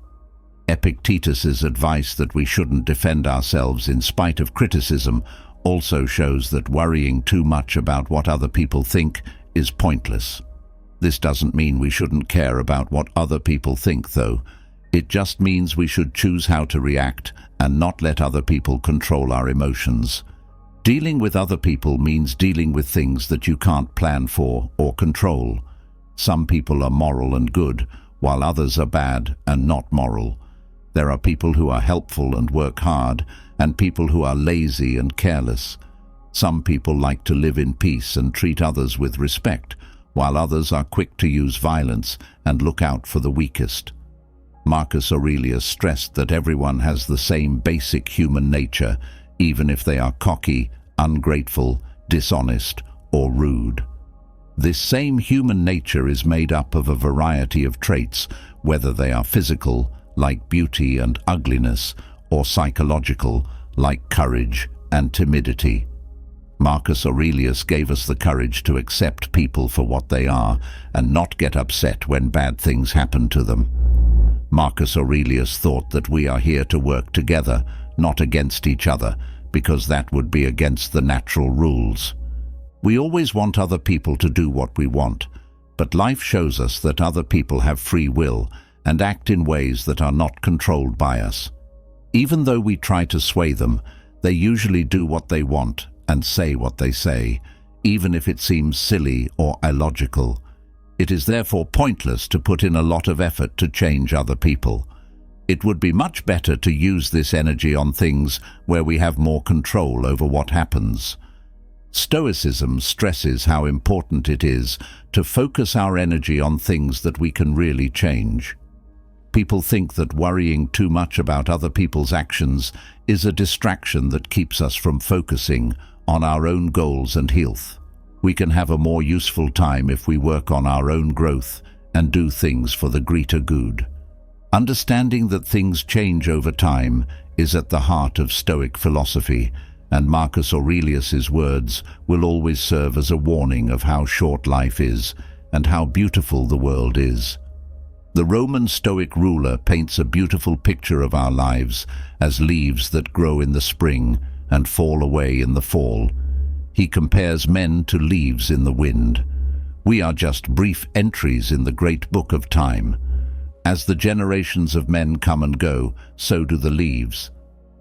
[SPEAKER 1] Epictetus's advice that we shouldn't defend ourselves in spite of criticism also shows that worrying too much about what other people think is pointless. This doesn't mean we shouldn't care about what other people think, though. It just means we should choose how to react and not let other people control our emotions. Dealing with other people means dealing with things that you can't plan for or control. Some people are moral and good, while others are bad and not moral. There are people who are helpful and work hard, and people who are lazy and careless. Some people like to live in peace and treat others with respect, while others are quick to use violence and look out for the weakest. Marcus Aurelius stressed that everyone has the same basic human nature, even if they are cocky, ungrateful, dishonest, or rude. This same human nature is made up of a variety of traits, whether they are physical, like beauty and ugliness, or psychological, like courage and timidity. Marcus Aurelius gave us the courage to accept people for what they are and not get upset when bad things happen to them. Marcus Aurelius thought that we are here to work together, not against each other, because that would be against the natural rules. We always want other people to do what we want, but life shows us that other people have free will and act in ways that are not controlled by us. Even though we try to sway them, they usually do what they want and say what they say, even if it seems silly or illogical. It is therefore pointless to put in a lot of effort to change other people. It would be much better to use this energy on things where we have more control over what happens. Stoicism stresses how important it is to focus our energy on things that we can really change. People think that worrying too much about other people's actions is a distraction that keeps us from focusing on our own goals and health. We can have a more useful time if we work on our own growth and do things for the greater good. Understanding that things change over time is at the heart of Stoic philosophy, and Marcus Aurelius's words will always serve as a warning of how short life is and how beautiful the world is. The Roman Stoic ruler paints a beautiful picture of our lives as leaves that grow in the spring and fall away in the fall. He compares men to leaves in the wind. We are just brief entries in the great book of time. As the generations of men come and go, so do the leaves.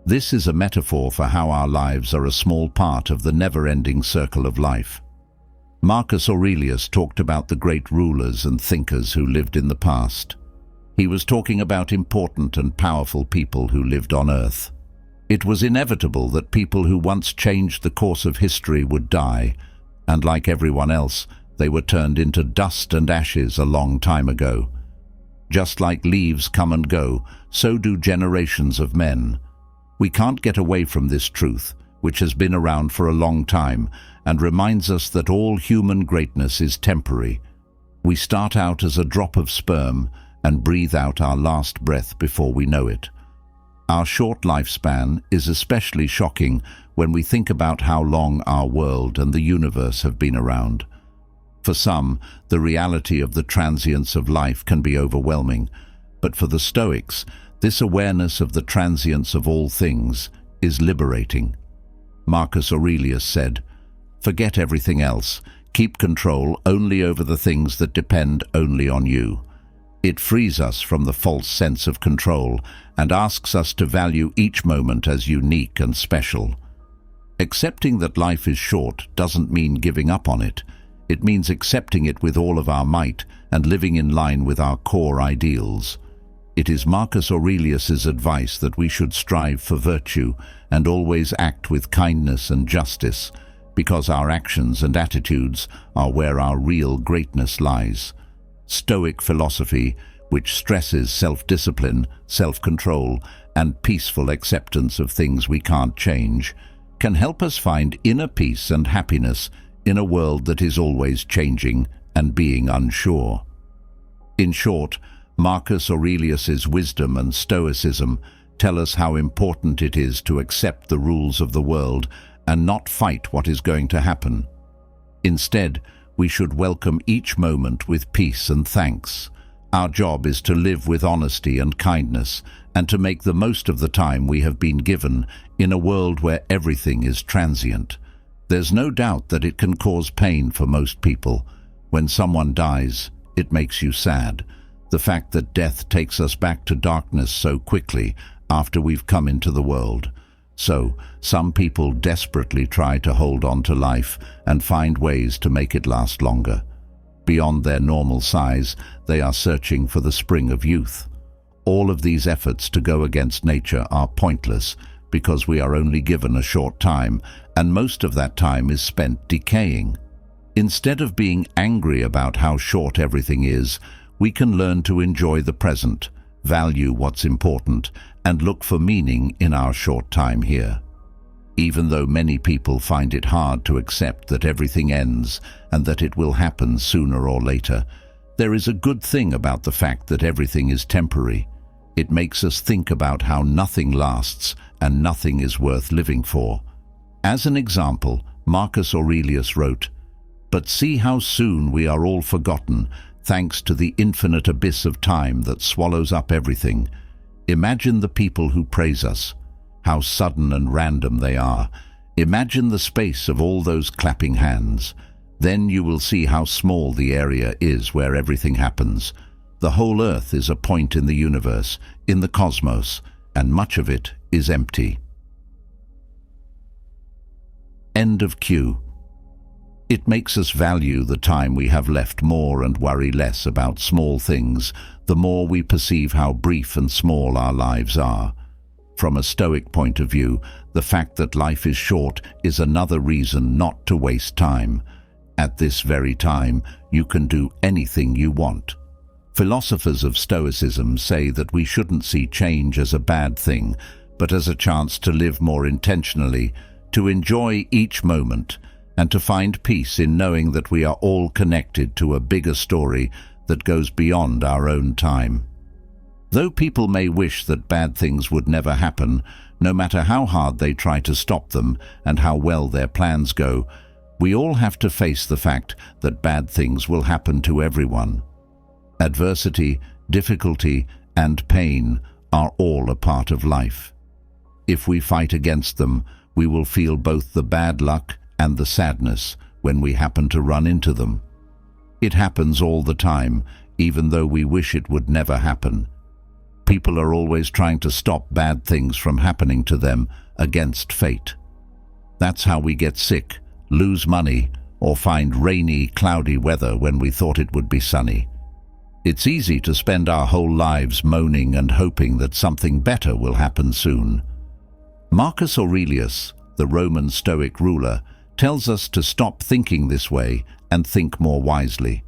[SPEAKER 1] This is a metaphor for how our lives are a small part of the never-ending circle of life. Marcus Aurelius talked about the great rulers and thinkers who lived in the past. He was talking about important and powerful people who lived on earth. It was inevitable that people who once changed the course of history would die, and like everyone else, they were turned into dust and ashes a long time ago. Just like leaves come and go, so do generations of men. We can't get away from this truth, which has been around for a long time and reminds us that all human greatness is temporary. We start out as a drop of sperm and breathe out our last breath before we know it. Our short lifespan is especially shocking when we think about how long our world and the universe have been around. For some, the reality of the transience of life can be overwhelming, but for the Stoics, this awareness of the transience of all things is liberating. Marcus Aurelius said, "Forget everything else. Keep control only over the things that depend only on you." It frees us from the false sense of control and asks us to value each moment as unique and special. Accepting that life is short doesn't mean giving up on it. It means accepting it with all of our might and living in line with our core ideals. It is Marcus Aurelius's advice that we should strive for virtue and always act with kindness and justice, because our actions and attitudes are where our real greatness lies. Stoic philosophy, which stresses self-discipline, self-control, and peaceful acceptance of things we can't change, can help us find inner peace and happiness in a world that is always changing and being unsure. In short, Marcus Aurelius's wisdom and Stoicism tell us how important it is to accept the rules of the world and not fight what is going to happen. Instead, we should welcome each moment with peace and thanks. Our job is to live with honesty and kindness, and to make the most of the time we have been given in a world where everything is transient. There's no doubt that it can cause pain for most people. When someone dies, it makes you sad. The fact that death takes us back to darkness so quickly after we've come into the world. So, some people desperately try to hold on to life and find ways to make it last longer. Beyond their normal size, they are searching for the spring of youth. All of these efforts to go against nature are pointless because we are only given a short time, and most of that time is spent decaying. Instead of being angry about how short everything is, we can learn to enjoy the present, value what's important, and look for meaning in our short time here. Even though many people find it hard to accept that everything ends and that it will happen sooner or later, there is a good thing about the fact that everything is temporary. It makes us think about how nothing lasts and nothing is worth living for. As an example, Marcus Aurelius wrote, "But see how soon we are all forgotten, thanks to the infinite abyss of time that swallows up everything. Imagine the people who praise us, how sudden and random they are. Imagine the space of all those clapping hands. Then you will see how small the area is where everything happens. The whole earth is a point in the universe, in the cosmos, and much of it is empty." End of Q. It makes us value the time we have left more and worry less about small things, the more we perceive how brief and small our lives are. From a Stoic point of view, the fact that life is short is another reason not to waste time. At this very time, you can do anything you want. Philosophers of Stoicism say that we shouldn't see change as a bad thing, but as a chance to live more intentionally, to enjoy each moment, and to find peace in knowing that we are all connected to a bigger story that goes beyond our own time. Though people may wish that bad things would never happen, no matter how hard they try to stop them and how well their plans go, we all have to face the fact that bad things will happen to everyone. Adversity, difficulty, and pain are all a part of life. If we fight against them, we will feel both the bad luck and the sadness when we happen to run into them. It happens all the time, even though we wish it would never happen. People are always trying to stop bad things from happening to them against fate. That's how we get sick, lose money, or find rainy, cloudy weather when we thought it would be sunny. It's easy to spend our whole lives moaning and hoping that something better will happen soon. Marcus Aurelius, the Roman Stoic ruler, tells us to stop thinking this way and think more wisely.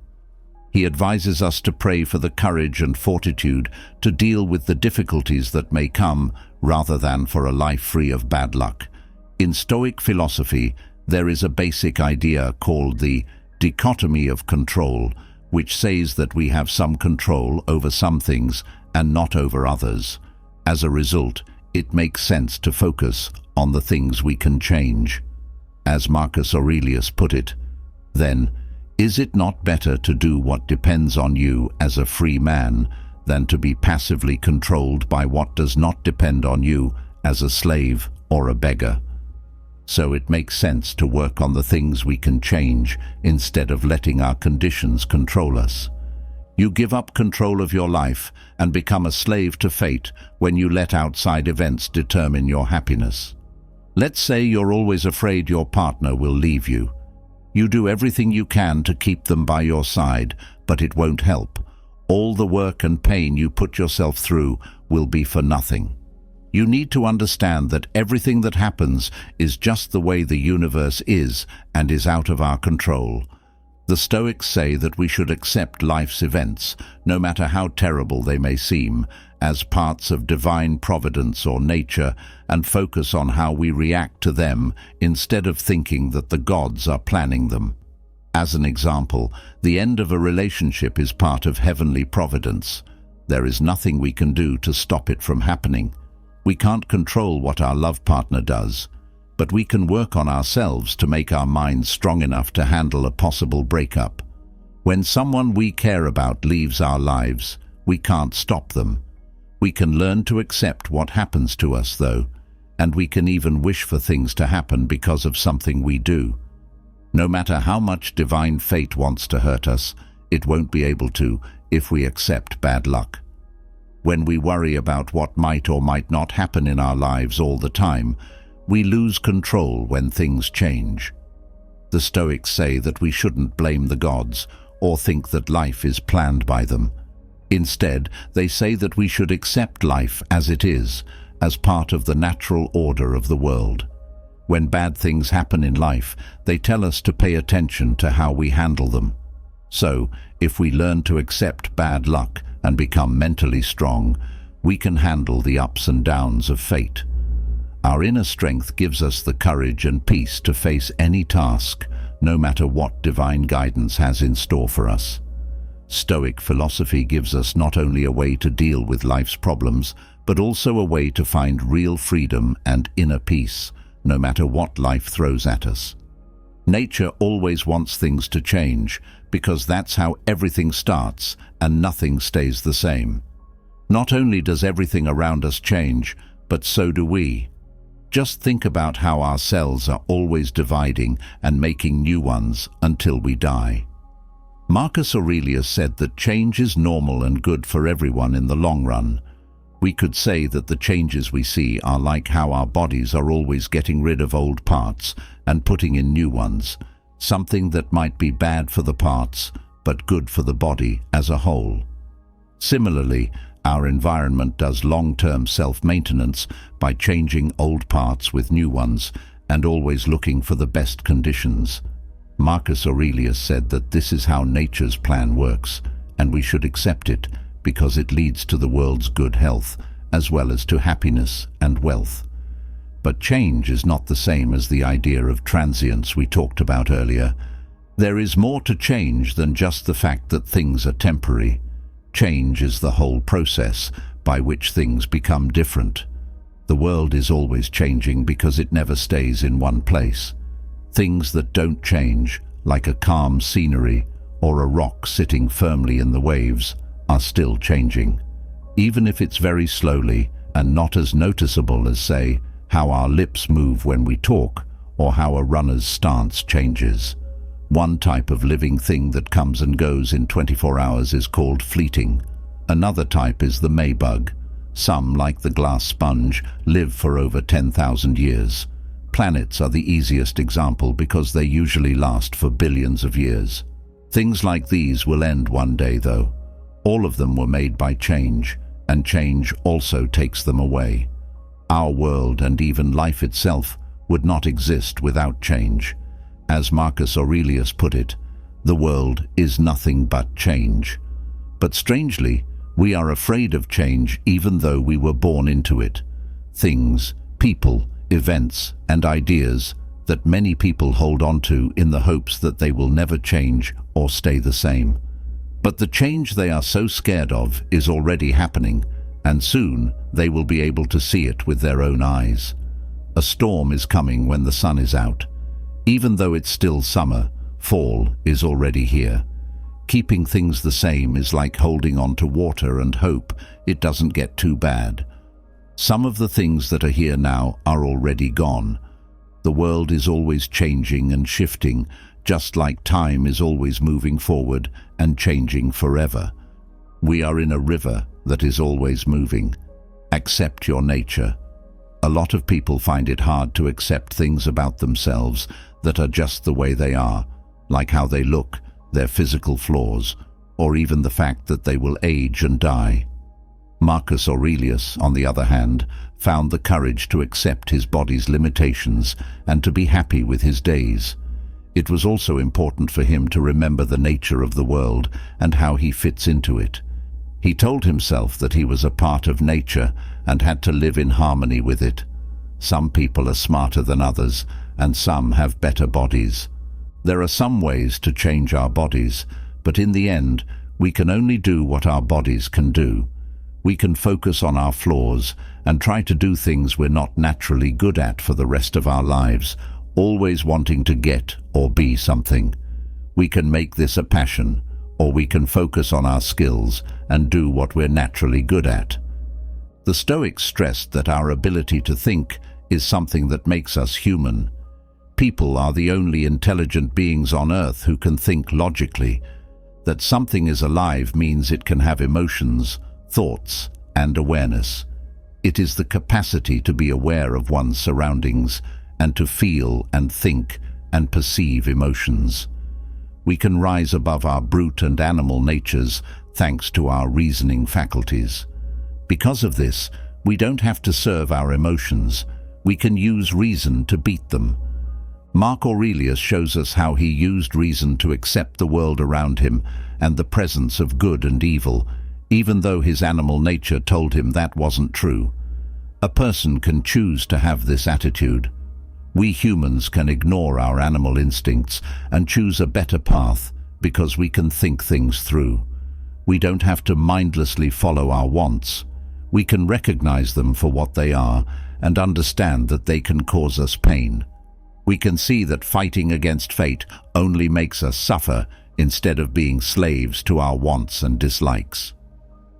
[SPEAKER 1] He advises us to pray for the courage and fortitude to deal with the difficulties that may come, rather than for a life free of bad luck. In Stoic philosophy, there is a basic idea called the dichotomy of control, which says that we have some control over some things and not over others. As a result, it makes sense to focus on the things we can change. As Marcus Aurelius put it, then, is it not better to do what depends on you as a free man than to be passively controlled by what does not depend on you as a slave or a beggar? So it makes sense to work on the things we can change instead of letting our conditions control us. You give up control of your life and become a slave to fate when you let outside events determine your happiness. Let's say you're always afraid your partner will leave you. You do everything you can to keep them by your side, but it won't help. All the work and pain you put yourself through will be for nothing. You need to understand that everything that happens is just the way the universe is and is out of our control. The Stoics say that we should accept life's events, no matter how terrible they may seem, as parts of divine providence or nature, and focus on how we react to them instead of thinking that the gods are planning them. As an example, the end of a relationship is part of heavenly providence. There is nothing we can do to stop it from happening. We can't control what our love partner does, but we can work on ourselves to make our minds strong enough to handle a possible breakup. When someone we care about leaves our lives, we can't stop them. We can learn to accept what happens to us, though, and we can even wish for things to happen because of something we do. No matter how much divine fate wants to hurt us, it won't be able to if we accept bad luck. When we worry about what might or might not happen in our lives all the time, we lose control when things change. The Stoics say that we shouldn't blame the gods or think that life is planned by them. Instead, they say that we should accept life as it is, as part of the natural order of the world. When bad things happen in life, they tell us to pay attention to how we handle them. So, if we learn to accept bad luck and become mentally strong, we can handle the ups and downs of fate. Our inner strength gives us the courage and peace to face any task, no matter what divine guidance has in store for us. Stoic philosophy gives us not only a way to deal with life's problems, but also a way to find real freedom and inner peace, no matter what life throws at us. Nature always wants things to change, because that's how everything starts and nothing stays the same. Not only does everything around us change, but so do we. Just think about how our cells are always dividing and making new ones until we die. Marcus Aurelius said that change is normal and good for everyone in the long run. We could say that the changes we see are like how our bodies are always getting rid of old parts and putting in new ones, something that might be bad for the parts, but good for the body as a whole. Similarly, our environment does long-term self-maintenance by changing old parts with new ones and always looking for the best conditions. Marcus Aurelius said that this is how nature's plan works, and we should accept it because it leads to the world's good health, as well as to happiness and wealth. But change is not the same as the idea of transience we talked about earlier. There is more to change than just the fact that things are temporary. Change is the whole process by which things become different. The world is always changing because it never stays in one place. Things that don't change, like a calm scenery or a rock sitting firmly in the waves, are still changing, even if it's very slowly and not as noticeable as, say, how our lips move when we talk or how a runner's stance changes. One type of living thing that comes and goes in 24 hours is called fleeting. Another type is the maybug. Some, like the glass sponge, live for over 10,000 years. Planets are the easiest example because they usually last for billions of years. Things like these will end one day, though. All of them were made by change, and change also takes them away. Our world and even life itself would not exist without change. As Marcus Aurelius put it, the world is nothing but change. But strangely, we are afraid of change even though we were born into it. Things, people, events, and ideas that many people hold on to in the hopes that they will never change or stay the same. But the change they are so scared of is already happening, and soon they will be able to see it with their own eyes. A storm is coming when the sun is out. Even though it's still summer, fall is already here. Keeping things the same is like holding on to water and hope it doesn't get too bad. Some of the things that are here now are already gone. The world is always changing and shifting, just like time is always moving forward and changing forever. We are in a river that is always moving. Accept your nature. A lot of people find it hard to accept things about themselves that are just the way they are, like how they look, their physical flaws, or even the fact that they will age and die. Marcus Aurelius, on the other hand, found the courage to accept his body's limitations and to be happy with his days. It was also important for him to remember the nature of the world and how he fits into it. He told himself that he was a part of nature and had to live in harmony with it. Some people are smarter than others, and some have better bodies. There are some ways to change our bodies, but in the end, we can only do what our bodies can do. We can focus on our flaws and try to do things we're not naturally good at for the rest of our lives, always wanting to get or be something. We can make this a passion, or we can focus on our skills and do what we're naturally good at. The Stoics stressed that our ability to think is something that makes us human. People are the only intelligent beings on earth who can think logically. That something is alive means it can have emotions, thoughts, and awareness. It is the capacity to be aware of one's surroundings and to feel and think and perceive emotions. We can rise above our brute and animal natures thanks to our reasoning faculties. Because of this, we don't have to serve our emotions. We can use reason to beat them. Mark Aurelius shows us how he used reason to accept the world around him and the presence of good and evil, even though his animal nature told him that wasn't true. A person can choose to have this attitude. We humans can ignore our animal instincts and choose a better path because we can think things through. We don't have to mindlessly follow our wants. We can recognize them for what they are and understand that they can cause us pain. We can see that fighting against fate only makes us suffer instead of being slaves to our wants and dislikes.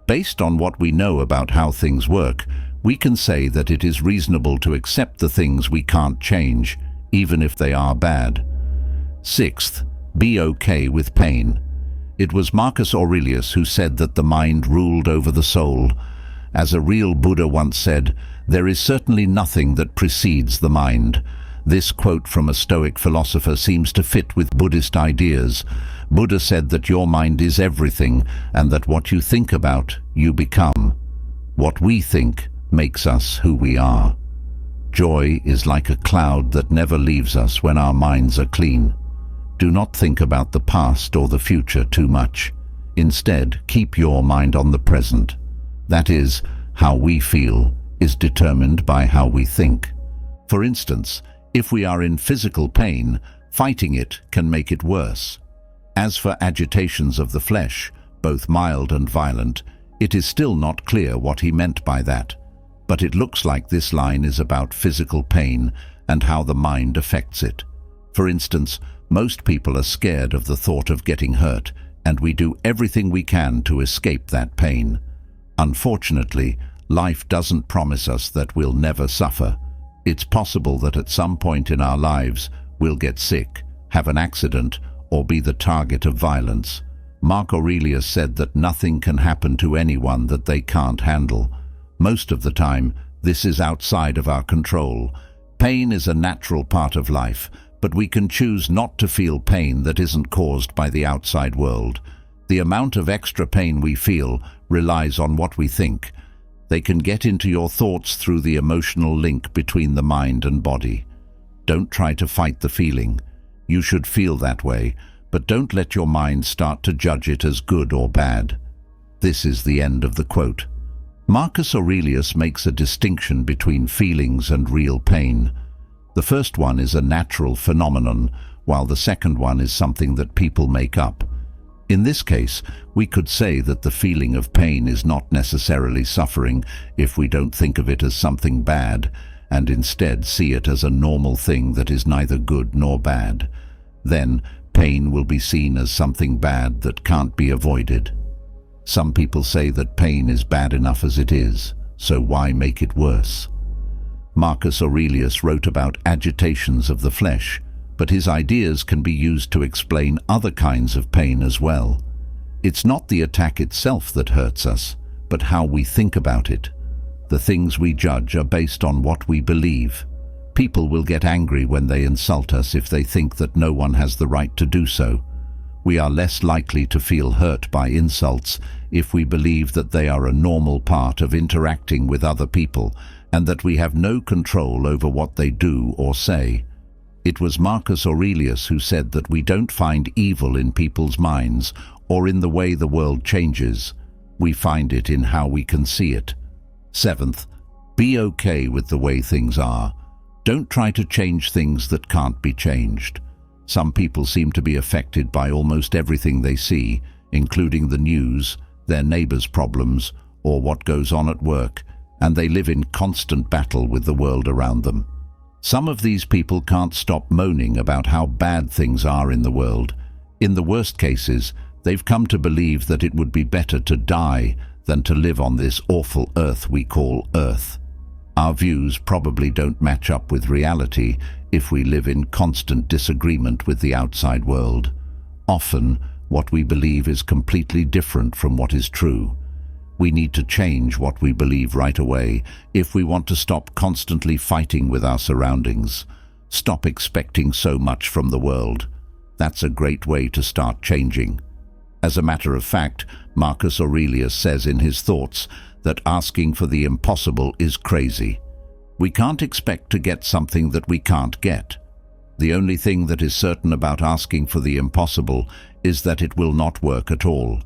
[SPEAKER 1] Based on what we know about how things work, we can say that it is reasonable to accept the things we can't change, even if they are bad. Sixth, be okay with pain. It was Marcus Aurelius who said that the mind ruled over the soul. As a real Buddha once said, "There is certainly nothing that precedes the mind." This quote from a Stoic philosopher seems to fit with Buddhist ideas. Buddha said that your mind is everything, and that what you think about, you become. What we think makes us who we are. Joy is like a cloud that never leaves us when our minds are clean. Do not think about the past or the future too much. Instead, keep your mind on the present. That is, how we feel is determined by how we think. For instance, if we are in physical pain, fighting it can make it worse. As for agitations of the flesh, both mild and violent, it is still not clear what he meant by that. But it looks like this line is about physical pain and how the mind affects it. For instance, most people are scared of the thought of getting hurt, and we do everything we can to escape that pain. Unfortunately, life doesn't promise us that we'll never suffer. It's possible that at some point in our lives, we'll get sick, have an accident, or be the target of violence. Mark Aurelius said that nothing can happen to anyone that they can't handle. Most of the time, this is outside of our control. Pain is a natural part of life, but we can choose not to feel pain that isn't caused by the outside world. The amount of extra pain we feel relies on what we think. They can get into your thoughts through the emotional link between the mind and body. Don't try to fight the feeling. You should feel that way, but don't let your mind start to judge it as good or bad. This is the end of the quote. Marcus Aurelius makes a distinction between feelings and real pain. The first one is a natural phenomenon, while the second one is something that people make up. In this case, we could say that the feeling of pain is not necessarily suffering if we don't think of it as something bad, and instead see it as a normal thing that is neither good nor bad. Then, pain will be seen as something bad that can't be avoided. Some people say that pain is bad enough as it is, so why make it worse? Marcus Aurelius wrote about agitations of the flesh, but his ideas can be used to explain other kinds of pain as well. It's not the attack itself that hurts us, but how we think about it. The things we judge are based on what we believe. People will get angry when they insult us if they think that no one has the right to do so. We are less likely to feel hurt by insults if we believe that they are a normal part of interacting with other people and that we have no control over what they do or say. It was Marcus Aurelius who said that we don't find evil in people's minds or in the way the world changes. We find it in how we can see it. Seventh, be okay with the way things are. Don't try to change things that can't be changed. Some people seem to be affected by almost everything they see, including the news, their neighbors' problems, or what goes on at work, and they live in constant battle with the world around them. Some of these people can't stop moaning about how bad things are in the world. In the worst cases, they've come to believe that it would be better to die than to live on this awful earth we call Earth. Our views probably don't match up with reality if we live in constant disagreement with the outside world. Often, what we believe is completely different from what is true. We need to change what we believe right away if we want to stop constantly fighting with our surroundings. Stop expecting so much from the world. That's a great way to start changing. As a matter of fact, Marcus Aurelius says in his thoughts that asking for the impossible is crazy. We can't expect to get something that we can't get. The only thing that is certain about asking for the impossible is that it will not work at all.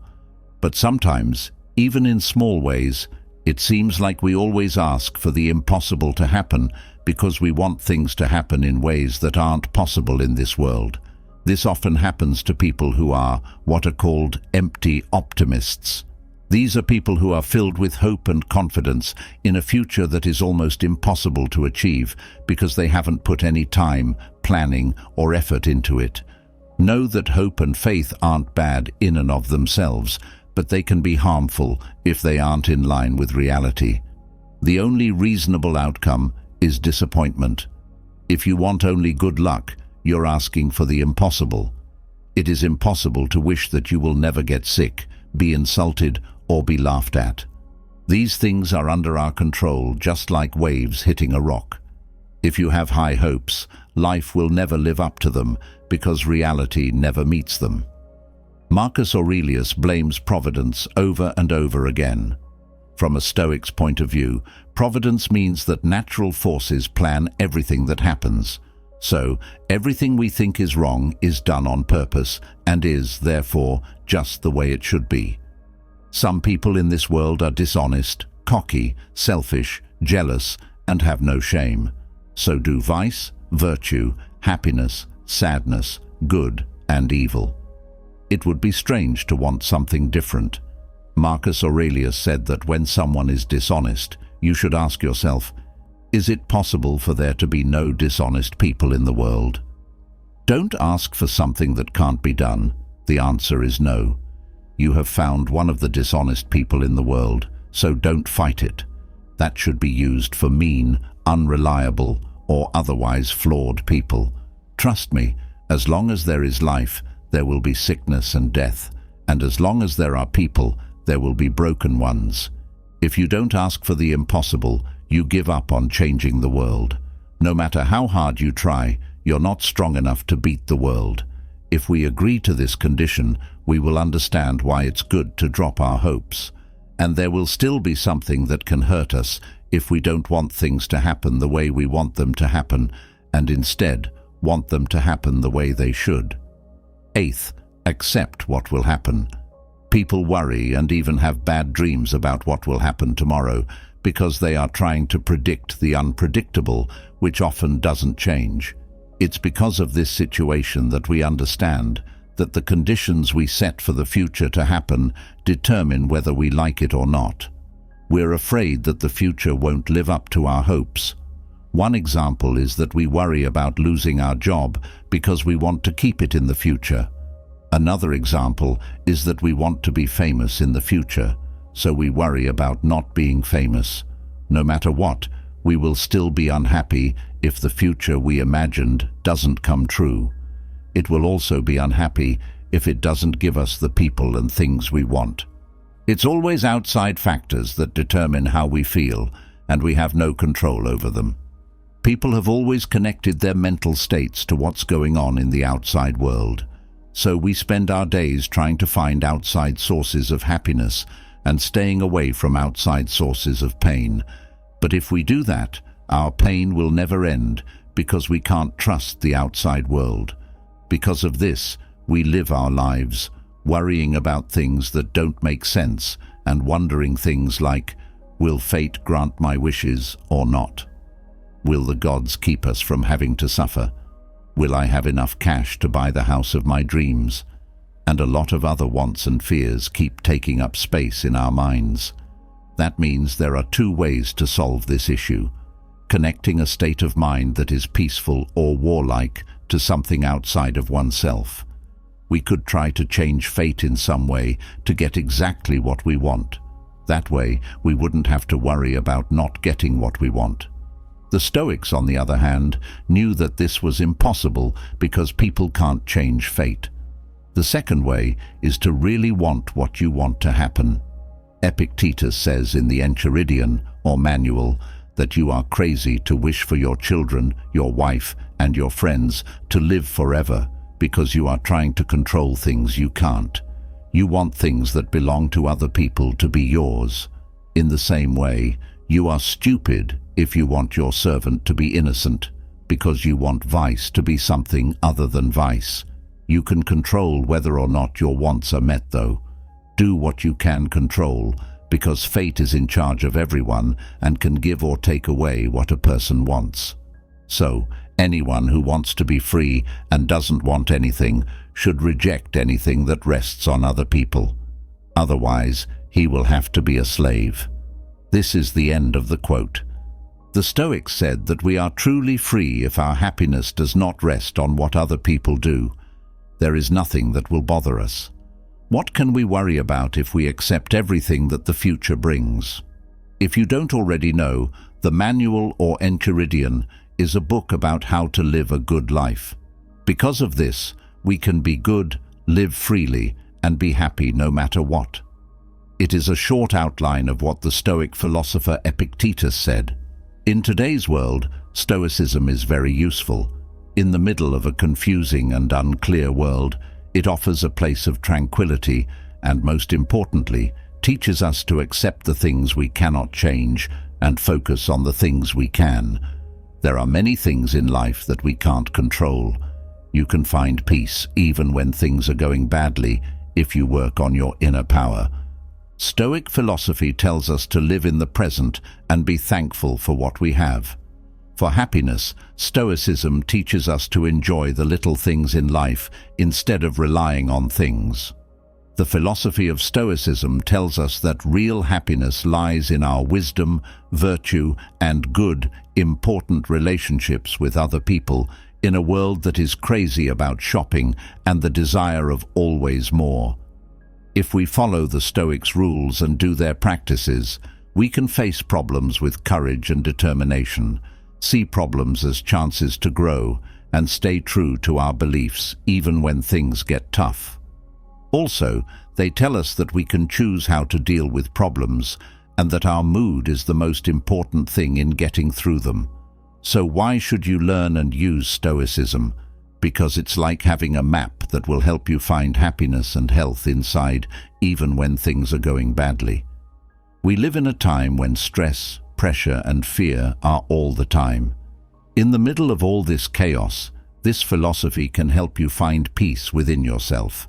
[SPEAKER 1] But sometimes, even in small ways, it seems like we always ask for the impossible to happen because we want things to happen in ways that aren't possible in this world. This often happens to people who are what are called empty optimists. These are people who are filled with hope and confidence in a future that is almost impossible to achieve because they haven't put any time, planning, or effort into it. Know that hope and faith aren't bad in and of themselves, but they can be harmful if they aren't in line with reality. The only reasonable outcome is disappointment. If you want only good luck, you're asking for the impossible. It is impossible to wish that you will never get sick, be insulted, or be laughed at. These things are under our control, just like waves hitting a rock. If you have high hopes, life will never live up to them because reality never meets them. Marcus Aurelius blames providence over and over again. From a Stoic's point of view, providence means that natural forces plan everything that happens. So, everything we think is wrong is done on purpose and is, therefore, just the way it should be. Some people in this world are dishonest, cocky, selfish, jealous, and have no shame. So do vice, virtue, happiness, sadness, good, and evil. It would be strange to want something different. Marcus Aurelius said that when someone is dishonest, you should ask yourself, is it possible for there to be no dishonest people in the world? Don't ask for something that can't be done. The answer is no. You have found one of the dishonest people in the world, so don't fight it. That should be used for mean, unreliable, or otherwise flawed people. Trust me, as long as there is life, there will be sickness and death, and as long as there are people, there will be broken ones. If you don't ask for the impossible, you give up on changing the world. No matter how hard you try, you're not strong enough to beat the world. If we agree to this condition, we will understand why it's good to drop our hopes. And there will still be something that can hurt us if we don't want things to happen the way we want them to happen, and instead want them to happen the way they should. Eighth, accept what will happen. People worry and even have bad dreams about what will happen tomorrow because they are trying to predict the unpredictable, which often doesn't change. It's because of this situation that we understand that the conditions we set for the future to happen determine whether we like it or not. We're afraid that the future won't live up to our hopes. One example is that we worry about losing our job because we want to keep it in the future. Another example is that we want to be famous in the future, so we worry about not being famous. No matter what, we will still be unhappy if the future we imagined doesn't come true. It will also be unhappy if it doesn't give us the people and things we want. It's always outside factors that determine how we feel, and we have no control over them. People have always connected their mental states to what's going on in the outside world. So we spend our days trying to find outside sources of happiness and staying away from outside sources of pain. But if we do that, our pain will never end because we can't trust the outside world. Because of this, we live our lives, worrying about things that don't make sense and wondering things like, will fate grant my wishes or not? Will the gods keep us from having to suffer? Will I have enough cash to buy the house of my dreams? And a lot of other wants and fears keep taking up space in our minds. That means there are two ways to solve this issue: connecting a state of mind that is peaceful or warlike to something outside of oneself. We could try to change fate in some way to get exactly what we want. That way, we wouldn't have to worry about not getting what we want. The Stoics, on the other hand, knew that this was impossible because people can't change fate. The second way is to really want what you want to happen. Epictetus says in the Enchiridion, or manual, that you are crazy to wish for your children, your wife, and your friends to live forever because you are trying to control things you can't. You want things that belong to other people to be yours. In the same way, you are stupid if you want your servant to be innocent, because you want vice to be something other than vice. You can control whether or not your wants are met, though. Do what you can control, because fate is in charge of everyone and can give or take away what a person wants. So, anyone who wants to be free and doesn't want anything should reject anything that rests on other people. Otherwise, he will have to be a slave. This is the end of the quote. The Stoics said that we are truly free if our happiness does not rest on what other people do. There is nothing that will bother us. What can we worry about if we accept everything that the future brings? If you don't already know, the Manual or Enchiridion is a book about how to live a good life. Because of this, we can be good, live freely, and be happy no matter what. It is a short outline of what the Stoic philosopher Epictetus said. In today's world, Stoicism is very useful. In the middle of a confusing and unclear world, it offers a place of tranquility and, most importantly, teaches us to accept the things we cannot change and focus on the things we can. There are many things in life that we can't control. You can find peace even when things are going badly if you work on your inner power. Stoic philosophy tells us to live in the present and be thankful for what we have. For happiness, Stoicism teaches us to enjoy the little things in life instead of relying on things. The philosophy of Stoicism tells us that real happiness lies in our wisdom, virtue, and good, important relationships with other people in a world that is crazy about shopping and the desire of always more. If we follow the Stoics' rules and do their practices, we can face problems with courage and determination, see problems as chances to grow, and stay true to our beliefs even when things get tough. Also, they tell us that we can choose how to deal with problems and that our mood is the most important thing in getting through them. So why should you learn and use Stoicism? Because it's like having a map that will help you find happiness and health inside even when things are going badly. We live in a time when stress, pressure, and fear are all the time. In the middle of all this chaos, this philosophy can help you find peace within yourself.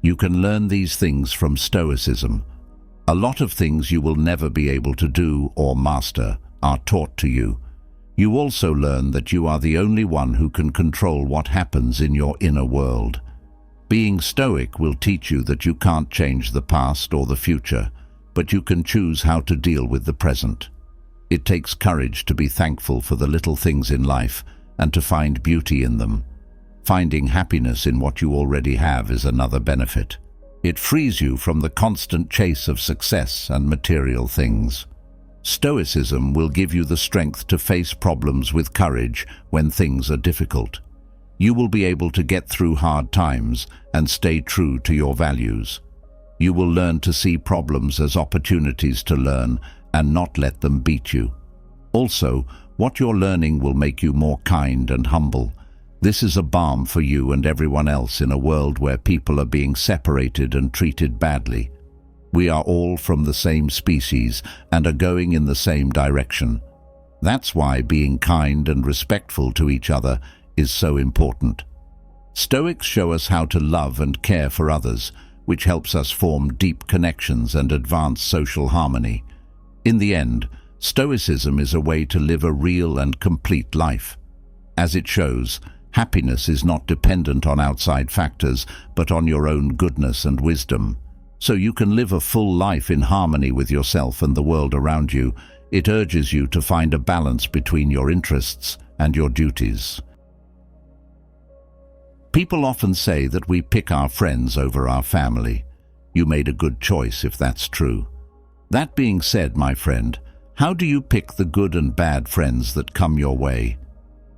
[SPEAKER 1] You can learn these things from Stoicism. A lot of things you will never be able to do or master are taught to you. You also learn that you are the only one who can control what happens in your inner world. Being Stoic will teach you that you can't change the past or the future, but you can choose how to deal with the present. It takes courage to be thankful for the little things in life and to find beauty in them. Finding happiness in what you already have is another benefit. It frees you from the constant chase of success and material things. Stoicism will give you the strength to face problems with courage when things are difficult. You will be able to get through hard times and stay true to your values. You will learn to see problems as opportunities to learn and not let them beat you. Also, what you're learning will make you more kind and humble. This is a balm for you and everyone else in a world where people are being separated and treated badly. We are all from the same species and are going in the same direction. That's why being kind and respectful to each other is so important. Stoics show us how to love and care for others, which helps us form deep connections and advance social harmony. In the end, Stoicism is a way to live a real and complete life. As it shows, happiness is not dependent on outside factors, but on your own goodness and wisdom. So you can live a full life in harmony with yourself and the world around you. It urges you to find a balance between your interests and your duties. People often say that we pick our friends over our family. You made a good choice if that's true. That being said, my friend, how do you pick the good and bad friends that come your way?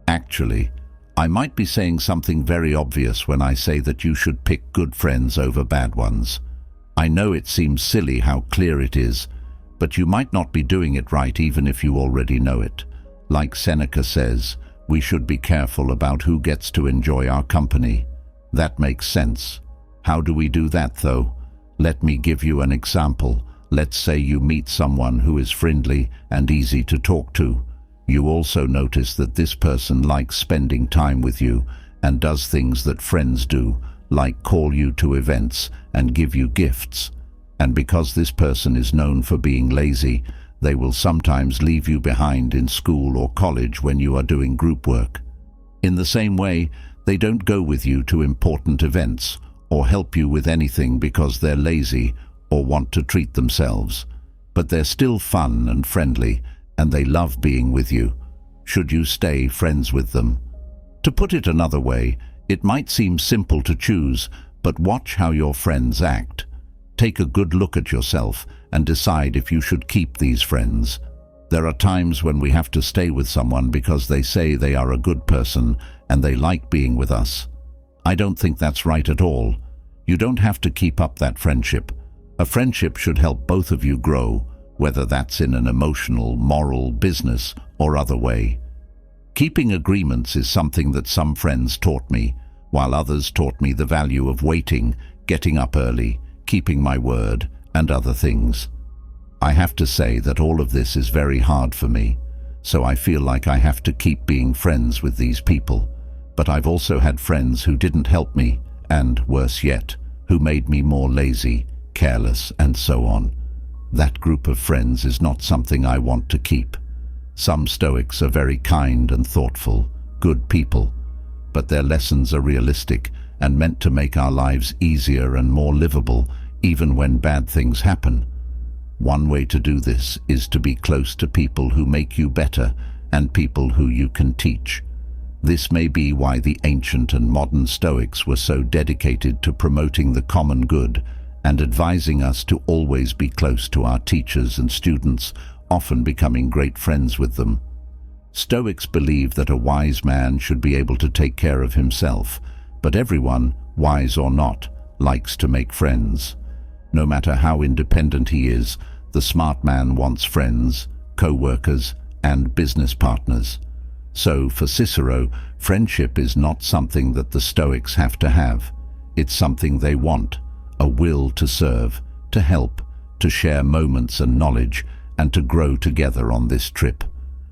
[SPEAKER 1] Actually, I might be saying something very obvious when I say that you should pick good friends over bad ones. I know it seems silly how clear it is, but you might not be doing it right even if you already know it. Like Seneca says, we should be careful about who gets to enjoy our company. That makes sense. How do we do that, though? Let me give you an example. Let's say you meet someone who is friendly and easy to talk to. You also notice that this person likes spending time with you and does things that friends do, like call you to events and give you gifts. And because this person is known for being lazy, they will sometimes leave you behind in school or college when you are doing group work. In the same way, they don't go with you to important events or help you with anything because they're lazy or want to treat themselves. But they're still fun and friendly, and they love being with you. Should you stay friends with them? To put it another way, it might seem simple to choose, but watch how your friends act. Take a good look at yourself and decide if you should keep these friends. There are times when we have to stay with someone because they say they are a good person and they like being with us. I don't think that's right at all. You don't have to keep up that friendship. A friendship should help both of you grow, whether that's in an emotional, moral, business, or other way. Keeping agreements is something that some friends taught me, while others taught me the value of waiting, getting up early, keeping my word, and other things. I have to say that all of this is very hard for me, so I feel like I have to keep being friends with these people. But I've also had friends who didn't help me, and, worse yet, who made me more lazy, careless, and so on. That group of friends is not something I want to keep. Some Stoics are very kind and thoughtful, good people, but their lessons are realistic and meant to make our lives easier and more livable, even when bad things happen. One way to do this is to be close to people who make you better and people who you can teach. This may be why the ancient and modern Stoics were so dedicated to promoting the common good and advising us to always be close to our teachers and students, often becoming great friends with them. Stoics believe that a wise man should be able to take care of himself, but everyone, wise or not, likes to make friends. No matter how independent he is, the smart man wants friends, co-workers, and business partners. So, for Cicero, friendship is not something that the Stoics have to have. It's something they want, a will to serve, to help, to share moments and knowledge, and to grow together on this trip.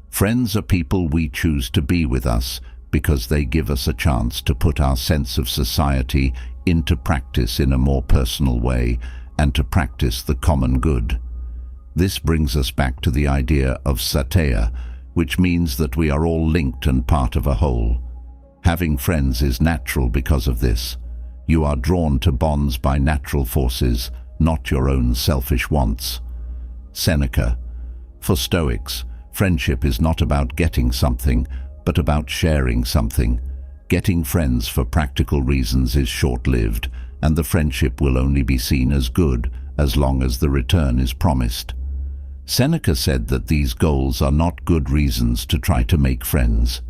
[SPEAKER 1] Friends are people we choose to be with us because they give us a chance to put our sense of society into practice in a more personal way and to practice the common good. This brings us back to the idea of sateia, which means that we are all linked and part of a whole. Having friends is natural because of this. You are drawn to bonds by natural forces, not your own selfish wants. Seneca. For Stoics, friendship is not about getting something, but about sharing something. Getting friends for practical reasons is short-lived, and the friendship will only be seen as good as long as the return is promised. Seneca said that these goals are not good reasons to try to make friends.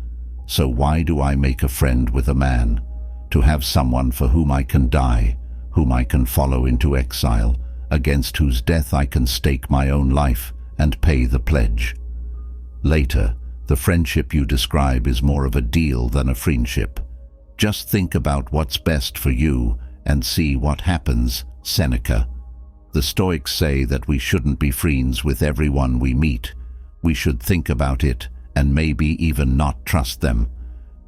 [SPEAKER 1] So why do I make a friend with a man? To have someone for whom I can die, whom I can follow into exile, against whose death I can stake my own life and pay the pledge. Later, the friendship you describe is more of a deal than a friendship. Just think about what's best for you and see what happens. Seneca. The Stoics say that we shouldn't be friends with everyone we meet. We should think about it and maybe even not trust them.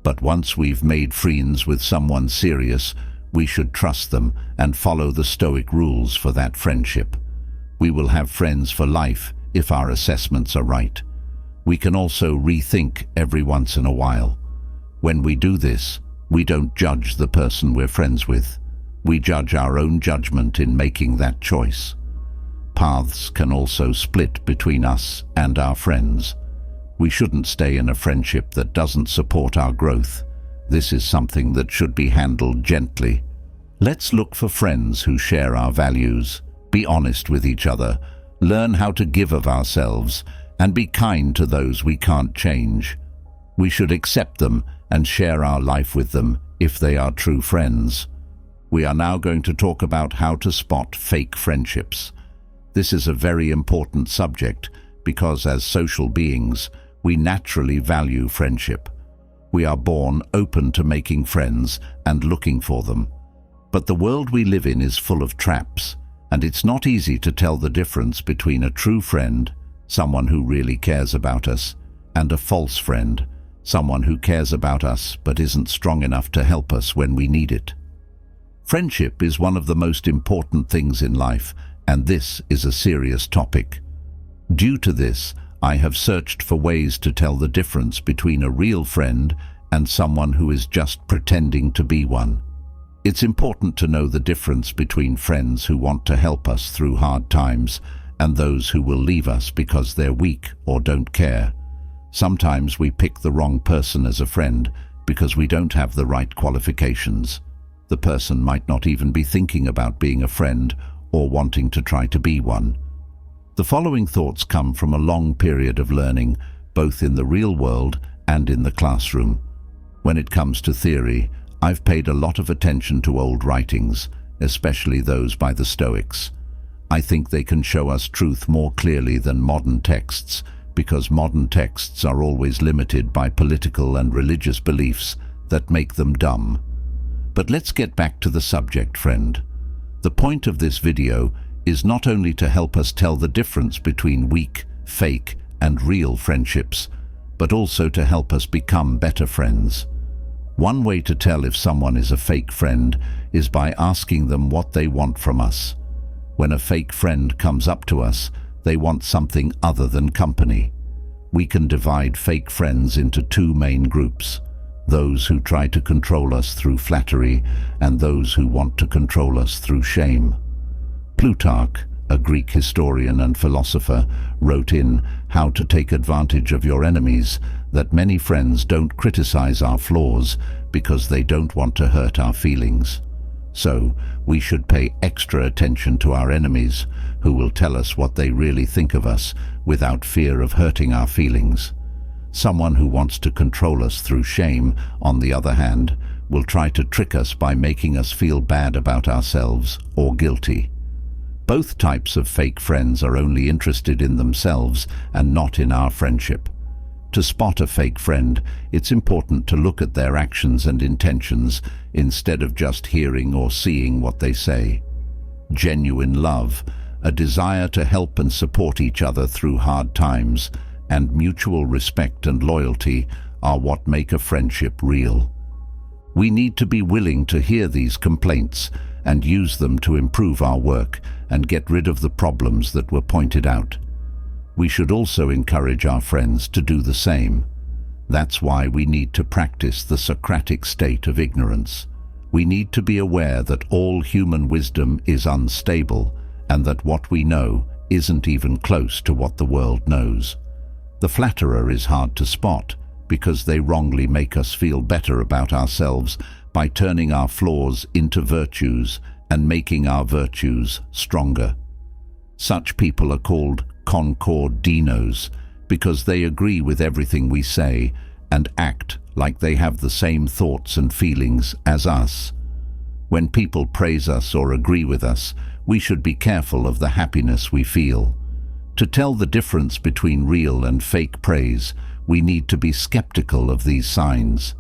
[SPEAKER 1] But once we've made friends with someone serious, we should trust them and follow the Stoic rules for that friendship. We will have friends for life if our assessments are right. We can also rethink every once in a while. When we do this, we don't judge the person we're friends with. We judge our own judgment in making that choice. Paths can also split between us and our friends. We shouldn't stay in a friendship that doesn't support our growth. This is something that should be handled gently. Let's look for friends who share our values, be honest with each other, learn how to give of ourselves, and be kind to those we can't change. We should accept them and share our life with them if they are true friends. We are now going to talk about how to spot fake friendships. This is a very important subject because as social beings, we naturally value friendship. We are born open to making friends and looking for them. But the world we live in is full of traps, and it's not easy to tell the difference between a true friend, someone who really cares about us, and a false friend, someone who cares about us but isn't strong enough to help us when we need it. Friendship is one of the most important things in life, and this is a serious topic. Due to this, I have searched for ways to tell the difference between a real friend and someone who is just pretending to be one. It's important to know the difference between friends who want to help us through hard times and those who will leave us because they're weak or don't care. Sometimes we pick the wrong person as a friend because we don't have the right qualifications. The person might not even be thinking about being a friend or wanting to try to be one. The following thoughts come from a long period of learning, both in the real world and in the classroom. When it comes to theory, I've paid a lot of attention to old writings, especially those by the Stoics. I think they can show us truth more clearly than modern texts, because modern texts are always limited by political and religious beliefs that make them dumb. But let's get back to the subject, friend. The point of this video is not only to help us tell the difference between weak, fake, and real friendships, but also to help us become better friends. One way to tell if someone is a fake friend is by asking them what they want from us. When a fake friend comes up to us, they want something other than company. We can divide fake friends into two main groups: those who try to control us through flattery and those who want to control us through shame. Plutarch, a Greek historian and philosopher, wrote in How to Take Advantage of Your Enemies that many friends don't criticize our flaws because they don't want to hurt our feelings. So, we should pay extra attention to our enemies, who will tell us what they really think of us without fear of hurting our feelings. Someone who wants to control us through shame, on the other hand, will try to trick us by making us feel bad about ourselves or guilty. Both types of fake friends are only interested in themselves and not in our friendship. To spot a fake friend, it's important to look at their actions and intentions instead of just hearing or seeing what they say. Genuine love, a desire to help and support each other through hard times, and mutual respect and loyalty are what make a friendship real. We need to be willing to hear these complaints and use them to improve our work and get rid of the problems that were pointed out. We should also encourage our friends to do the same. That's why we need to practice the Socratic state of ignorance. We need to be aware that all human wisdom is unstable and that what we know isn't even close to what the world knows. The flatterer is hard to spot because they wrongly make us feel better about ourselves by turning our flaws into virtues and making our virtues stronger. Such people are called concordinos because they agree with everything we say and act like they have the same thoughts and feelings as us. When people praise us or agree with us, we should be careful of the happiness we feel. To tell the difference between real and fake praise, we need to be skeptical of these signs.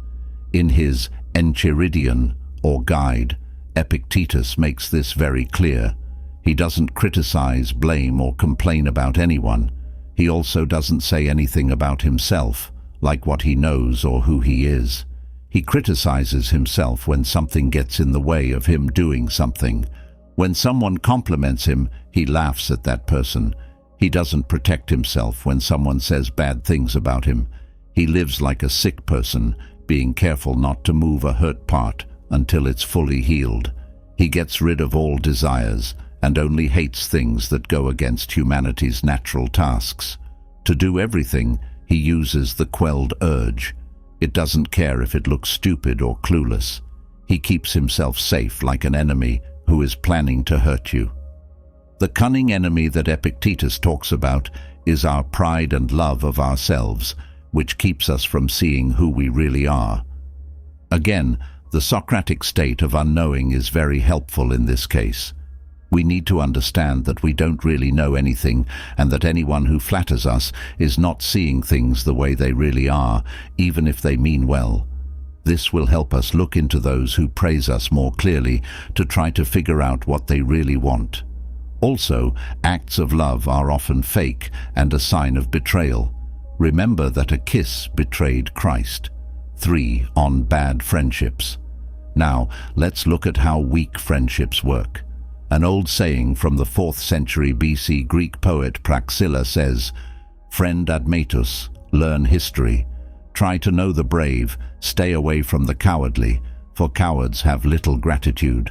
[SPEAKER 1] In his Enchiridion, or Guide, Epictetus makes this very clear. He doesn't criticize, blame, or complain about anyone. He also doesn't say anything about himself, like what he knows or who he is. He criticizes himself when something gets in the way of him doing something. When someone compliments him, he laughs at that person. He doesn't protect himself when someone says bad things about him. He lives like a sick person, being careful not to move a hurt part until it's fully healed. He gets rid of all desires and only hates things that go against humanity's natural tasks. To do everything, he uses the quelled urge. It doesn't care if it looks stupid or clueless. He keeps himself safe like an enemy who is planning to hurt you. The cunning enemy that Epictetus talks about is our pride and love of ourselves, which keeps us from seeing who we really are. Again, the Socratic state of unknowing is very helpful in this case. We need to understand that we don't really know anything, and that anyone who flatters us is not seeing things the way they really are, even if they mean well. This will help us look into those who praise us more clearly to try to figure out what they really want. Also, acts of love are often fake and a sign of betrayal. Remember that a kiss betrayed Christ. 3. On bad friendships. Now, let's look at how weak friendships work. An old saying from the 4th century BC Greek poet Praxilla says, "Friend Admetus, learn history. Try to know the brave, stay away from the cowardly, for cowards have little gratitude."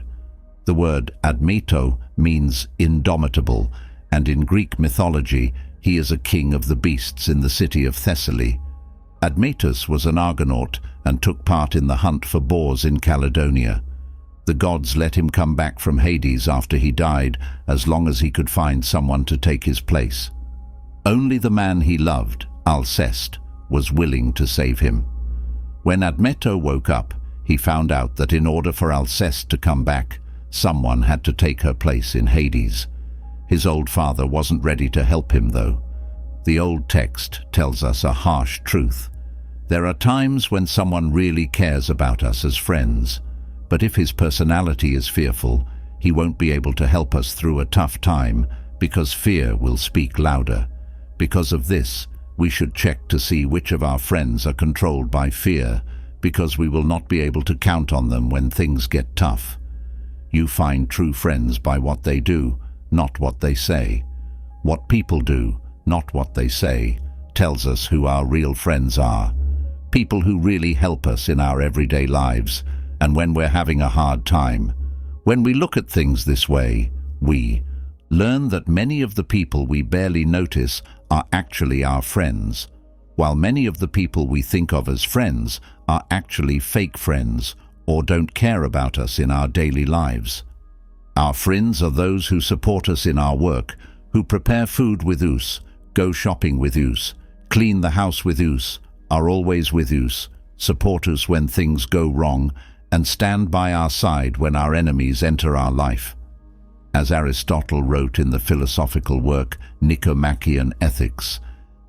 [SPEAKER 1] The word admeto means indomitable, and in Greek mythology, he is a king of the beasts in the city of Thessaly. Admetus was an Argonaut and took part in the hunt for boars in Caledonia. The gods let him come back from Hades after he died, as long as he could find someone to take his place. Only the man he loved, Alceste, was willing to save him. When Admeto woke up, he found out that in order for Alceste to come back, someone had to take her place in Hades. His old father wasn't ready to help him, though. The old text tells us a harsh truth. There are times when someone really cares about us as friends, but if his personality is fearful, he won't be able to help us through a tough time because fear will speak louder. Because of this, we should check to see which of our friends are controlled by fear, because we will not be able to count on them when things get tough. You find true friends by what they do, not what they say. What people do, not what they say, tells us who our real friends are. People who really help us in our everyday lives, and when we're having a hard time. When we look at things this way, we learn that many of the people we barely notice are actually our friends, while many of the people we think of as friends are actually fake friends or don't care about us in our daily lives. Our friends are those who support us in our work, who prepare food with us, go shopping with us, clean the house with us, are always with us, support us when things go wrong, and stand by our side when our enemies enter our life. As Aristotle wrote in the philosophical work Nicomachean Ethics,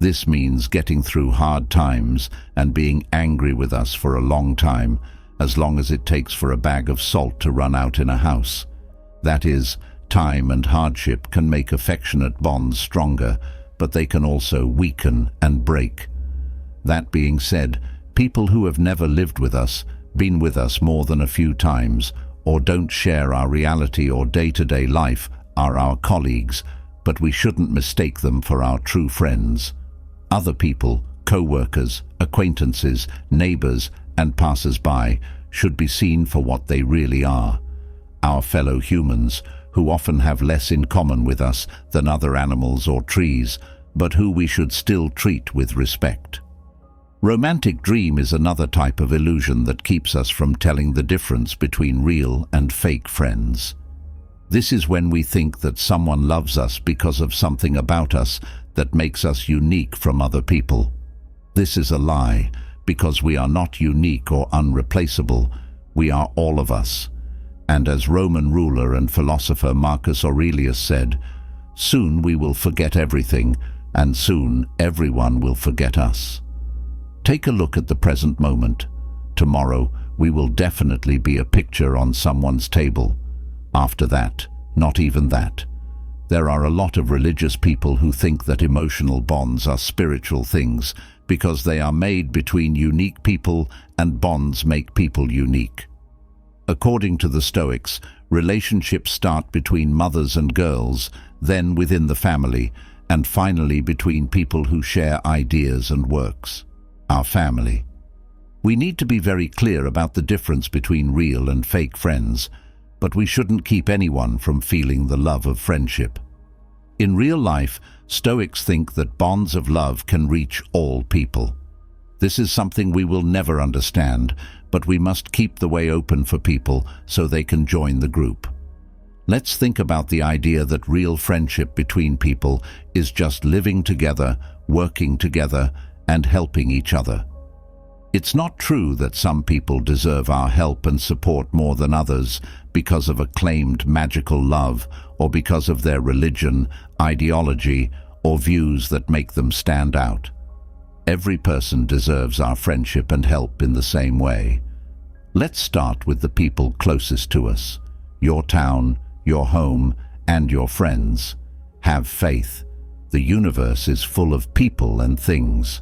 [SPEAKER 1] this means getting through hard times and being angry with us for a long time, as long as it takes for a bag of salt to run out in a house. That is, time and hardship can make affectionate bonds stronger, but they can also weaken and break. That being said, people who have never lived with us, been with us more than a few times, or don't share our reality or day-to-day life are our colleagues, but we shouldn't mistake them for our true friends. Other people, co-workers, acquaintances, neighbors, and passers-by should be seen for what they really are. Our fellow humans, who often have less in common with us than other animals or trees, but who we should still treat with respect. Romantic dream is another type of illusion that keeps us from telling the difference between real and fake friends. This is when we think that someone loves us because of something about us that makes us unique from other people. This is a lie, because we are not unique or unreplaceable. We are all of us. And as Roman ruler and philosopher Marcus Aurelius said, "Soon we will forget everything, and soon everyone will forget us." Take a look at the present moment. Tomorrow, we will definitely be a picture on someone's table. After that, not even that. There are a lot of religious people who think that emotional bonds are spiritual things because they are made between unique people and bonds make people unique. According to the Stoics, relationships start between mothers and girls, then within the family, and finally between people who share ideas and works. Our family. We need to be very clear about the difference between real and fake friends, but we shouldn't keep anyone from feeling the love of friendship. In real life, Stoics think that bonds of love can reach all people. This is something we will never understand, but we must keep the way open for people so they can join the group. Let's think about the idea that real friendship between people is just living together, working together, and helping each other. It's not true that some people deserve our help and support more than others because of a claimed magical love or because of their religion, ideology, or views that make them stand out. Every person deserves our friendship and help in the same way. Let's start with the people closest to us, your town, your home, and your friends. Have faith. The universe is full of people and things.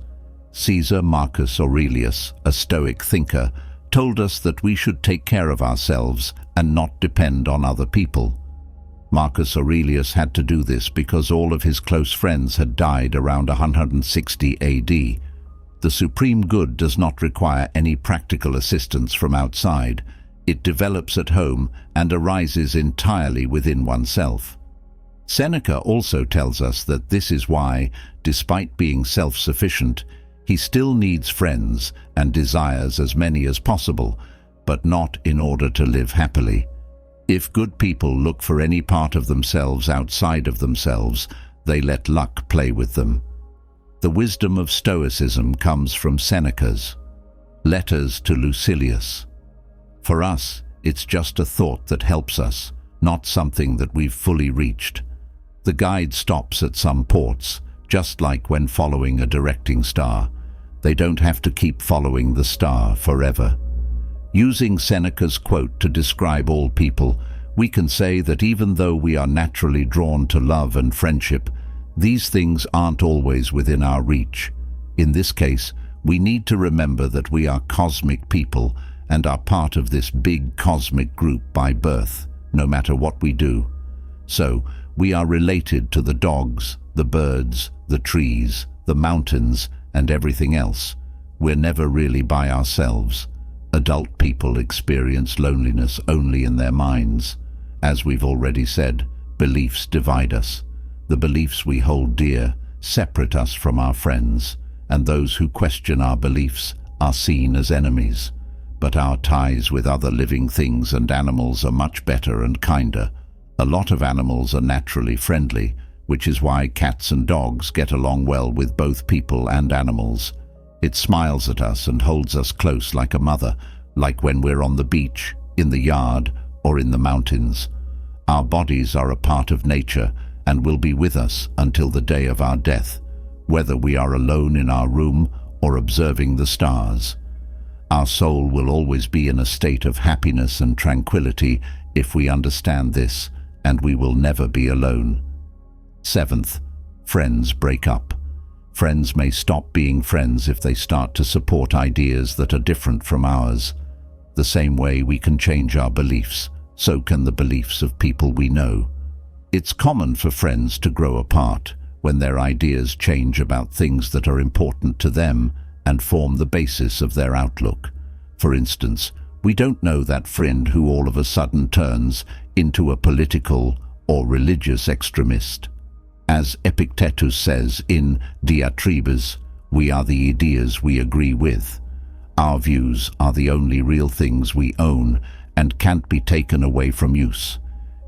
[SPEAKER 1] Caesar Marcus Aurelius, a Stoic thinker, told us that we should take care of ourselves and not depend on other people. Marcus Aurelius had to do this because all of his close friends had died around 160 AD. The supreme good does not require any practical assistance from outside. It develops at home and arises entirely within oneself. Seneca also tells us that this is why, despite being self-sufficient, he still needs friends and desires as many as possible, but not in order to live happily. If good people look for any part of themselves outside of themselves, they let luck play with them. The wisdom of Stoicism comes from Seneca's Letters to Lucilius. For us, it's just a thought that helps us, not something that we've fully reached. The guide stops at some ports, just like when following a directing star. They don't have to keep following the star forever. Using Seneca's quote to describe all people, we can say that even though we are naturally drawn to love and friendship, these things aren't always within our reach. In this case, we need to remember that we are cosmic people and are part of this big cosmic group by birth, no matter what we do. So, we are related to the dogs, the birds, the trees, the mountains, and everything else. We're never really by ourselves. Adult people experience loneliness only in their minds. As we've already said, beliefs divide us. The beliefs we hold dear separate us from our friends, and those who question our beliefs are seen as enemies. But our ties with other living things and animals are much better and kinder. A lot of animals are naturally friendly, which is why cats and dogs get along well with both people and animals. It smiles at us and holds us close like a mother, like when we're on the beach, in the yard, or in the mountains. Our bodies are a part of nature and will be with us until the day of our death, whether we are alone in our room or observing the stars. Our soul will always be in a state of happiness and tranquility if we understand this, and we will never be alone. 7th, friends break up. Friends may stop being friends if they start to support ideas that are different from ours. The same way we can change our beliefs, so can the beliefs of people we know. It's common for friends to grow apart when their ideas change about things that are important to them and form the basis of their outlook. For instance, we don't know that friend who all of a sudden turns into a political or religious extremist. As Epictetus says in Diatribes, we are the ideas we agree with. Our views are the only real things we own and can't be taken away from use.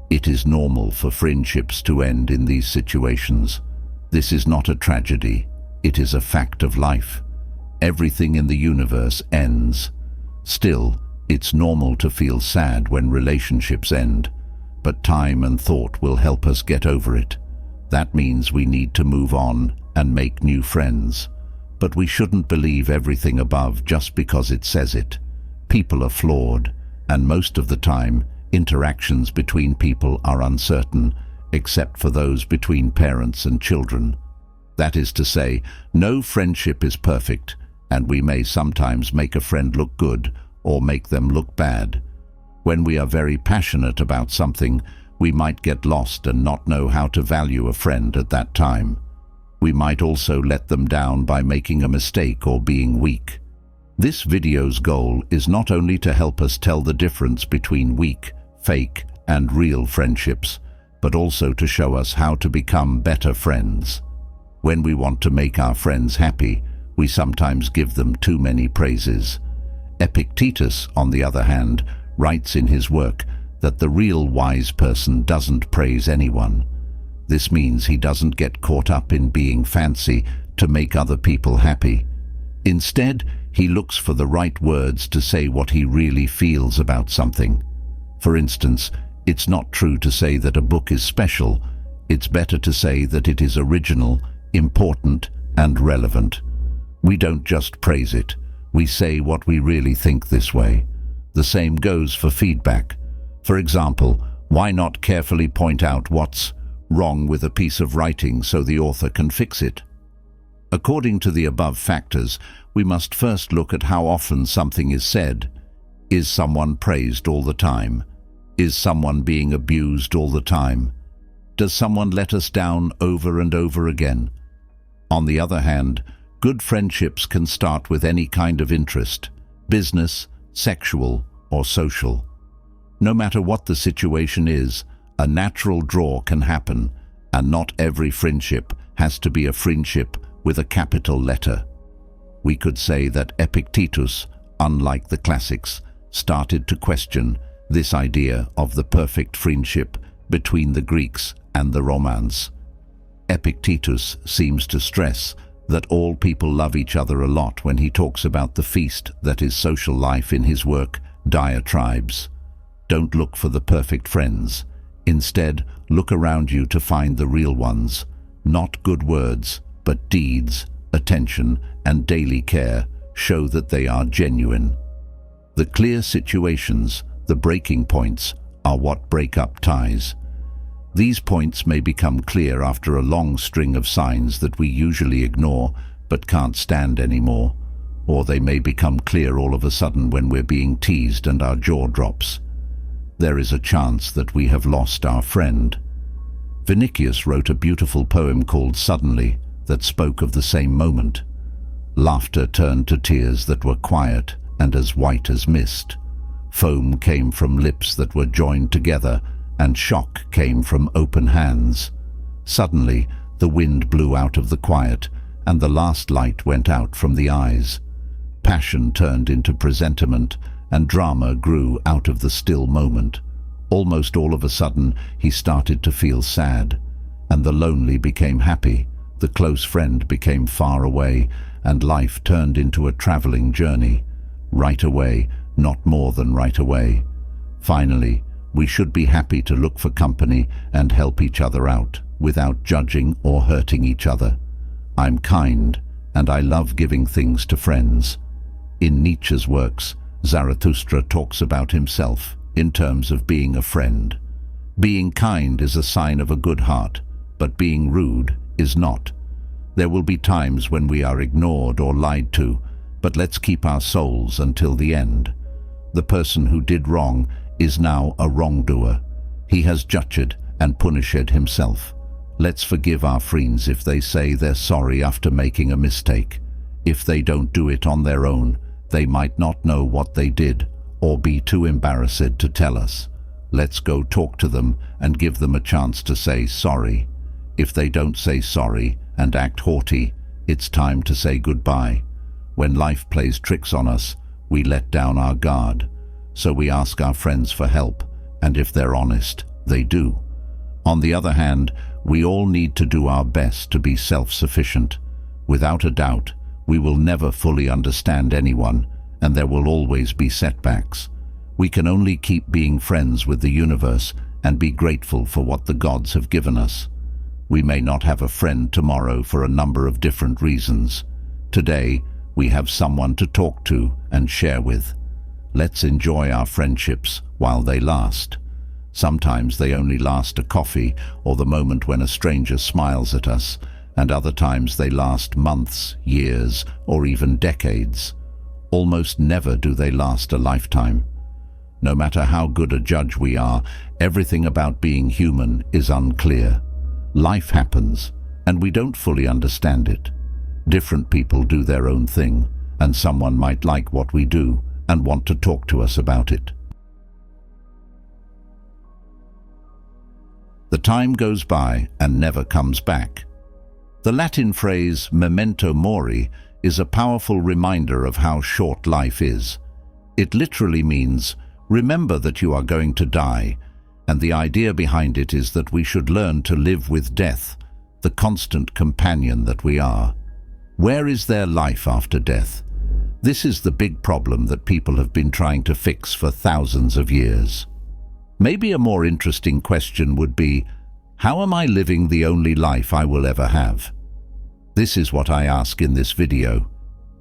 [SPEAKER 1] It is normal for friendships to end in these situations. This is not a tragedy, it is a fact of life. Everything in the universe ends. Still, it's normal to feel sad when relationships end, but time and thought will help us get over it. That means we need to move on and make new friends. But we shouldn't believe everything above just because it says it. People are flawed, and most of the time, interactions between people are uncertain, except for those between parents and children. That is to say, no friendship is perfect, and we may sometimes make a friend look good or make them look bad. When we are very passionate about something, we might get lost and not know how to value a friend at that time. We might also let them down by making a mistake or being weak. This video's goal is not only to help us tell the difference between weak, fake, and real friendships, but also to show us how to become better friends. When we want to make our friends happy, we sometimes give them too many praises. Epictetus, on the other hand, writes in his work that the real wise person doesn't praise anyone. This means he doesn't get caught up in being fancy to make other people happy. Instead, he looks for the right words to say what he really feels about something. For instance, it's not true to say that a book is special. It's better to say that it is original, important, and relevant. We don't just praise it. We say what we really think this way. The same goes for feedback. For example, why not carefully point out what's wrong with a piece of writing so the author can fix it? According to the above factors, we must first look at how often something is said. Is someone praised all the time? Is someone being abused all the time? Does someone let us down over and over again? On the other hand, good friendships can start with any kind of interest, business, sexual, or social. No matter what the situation is, a natural draw can happen, and not every friendship has to be a friendship with a capital letter. We could say that Epictetus, unlike the classics, started to question this idea of the perfect friendship between the Greeks and the Romans. Epictetus seems to stress that all people love each other a lot when he talks about the feast that is social life in his work, Diatribes. Don't look for the perfect friends. Instead, look around you to find the real ones. Not good words, but deeds, attention, and daily care show that they are genuine. The clear situations, the breaking points, are what break up ties. These points may become clear after a long string of signs that we usually ignore but can't stand anymore, or they may become clear all of a sudden when we're being teased and our jaw drops. There is a chance that we have lost our friend. Vinicius wrote a beautiful poem called Suddenly that spoke of the same moment. Laughter turned to tears that were quiet and as white as mist. Foam came from lips that were joined together, and shock came from open hands. Suddenly, the wind blew out of the quiet, and the last light went out from the eyes. Passion turned into presentiment, and drama grew out of the still moment. Almost all of a sudden, he started to feel sad, and the lonely became happy, the close friend became far away, and life turned into a traveling journey. Right away, not more than right away. Finally, we should be happy to look for company and help each other out, without judging or hurting each other. I'm kind, and I love giving things to friends. In Nietzsche's works, Zarathustra talks about himself in terms of being a friend. Being kind is a sign of a good heart, but being rude is not. There will be times when we are ignored or lied to, but let's keep our souls until the end. The person who did wrong is now a wrongdoer. He has judged and punished himself. Let's forgive our friends if they say they're sorry after making a mistake. If they don't do it on their own, they might not know what they did or be too embarrassed to tell us. Let's go talk to them and give them a chance to say sorry. If they don't say sorry and act haughty, it's time to say goodbye. When life plays tricks on us, we let down our guard. So we ask our friends for help, and if they're honest, they do. On the other hand, we all need to do our best to be self-sufficient. Without a doubt, we will never fully understand anyone, and there will always be setbacks. We can only keep being friends with the universe and be grateful for what the gods have given us. We may not have a friend tomorrow for a number of different reasons. Today, we have someone to talk to and share with. Let's enjoy our friendships while they last. Sometimes they only last a coffee or the moment when a stranger smiles at us, and other times they last months, years, or even decades. Almost never do they last a lifetime. No matter how good a judge we are, everything about being human is unclear. Life happens, and we don't fully understand it. Different people do their own thing, and someone might like what we do and want to talk to us about it. The time goes by and never comes back. The Latin phrase Memento Mori is a powerful reminder of how short life is. It literally means, remember that you are going to die, and the idea behind it is that we should learn to live with death, the constant companion that we are. Where is there life after death? This is the big problem that people have been trying to fix for thousands of years. Maybe a more interesting question would be, how am I living the only life I will ever have? This is what I ask in this video.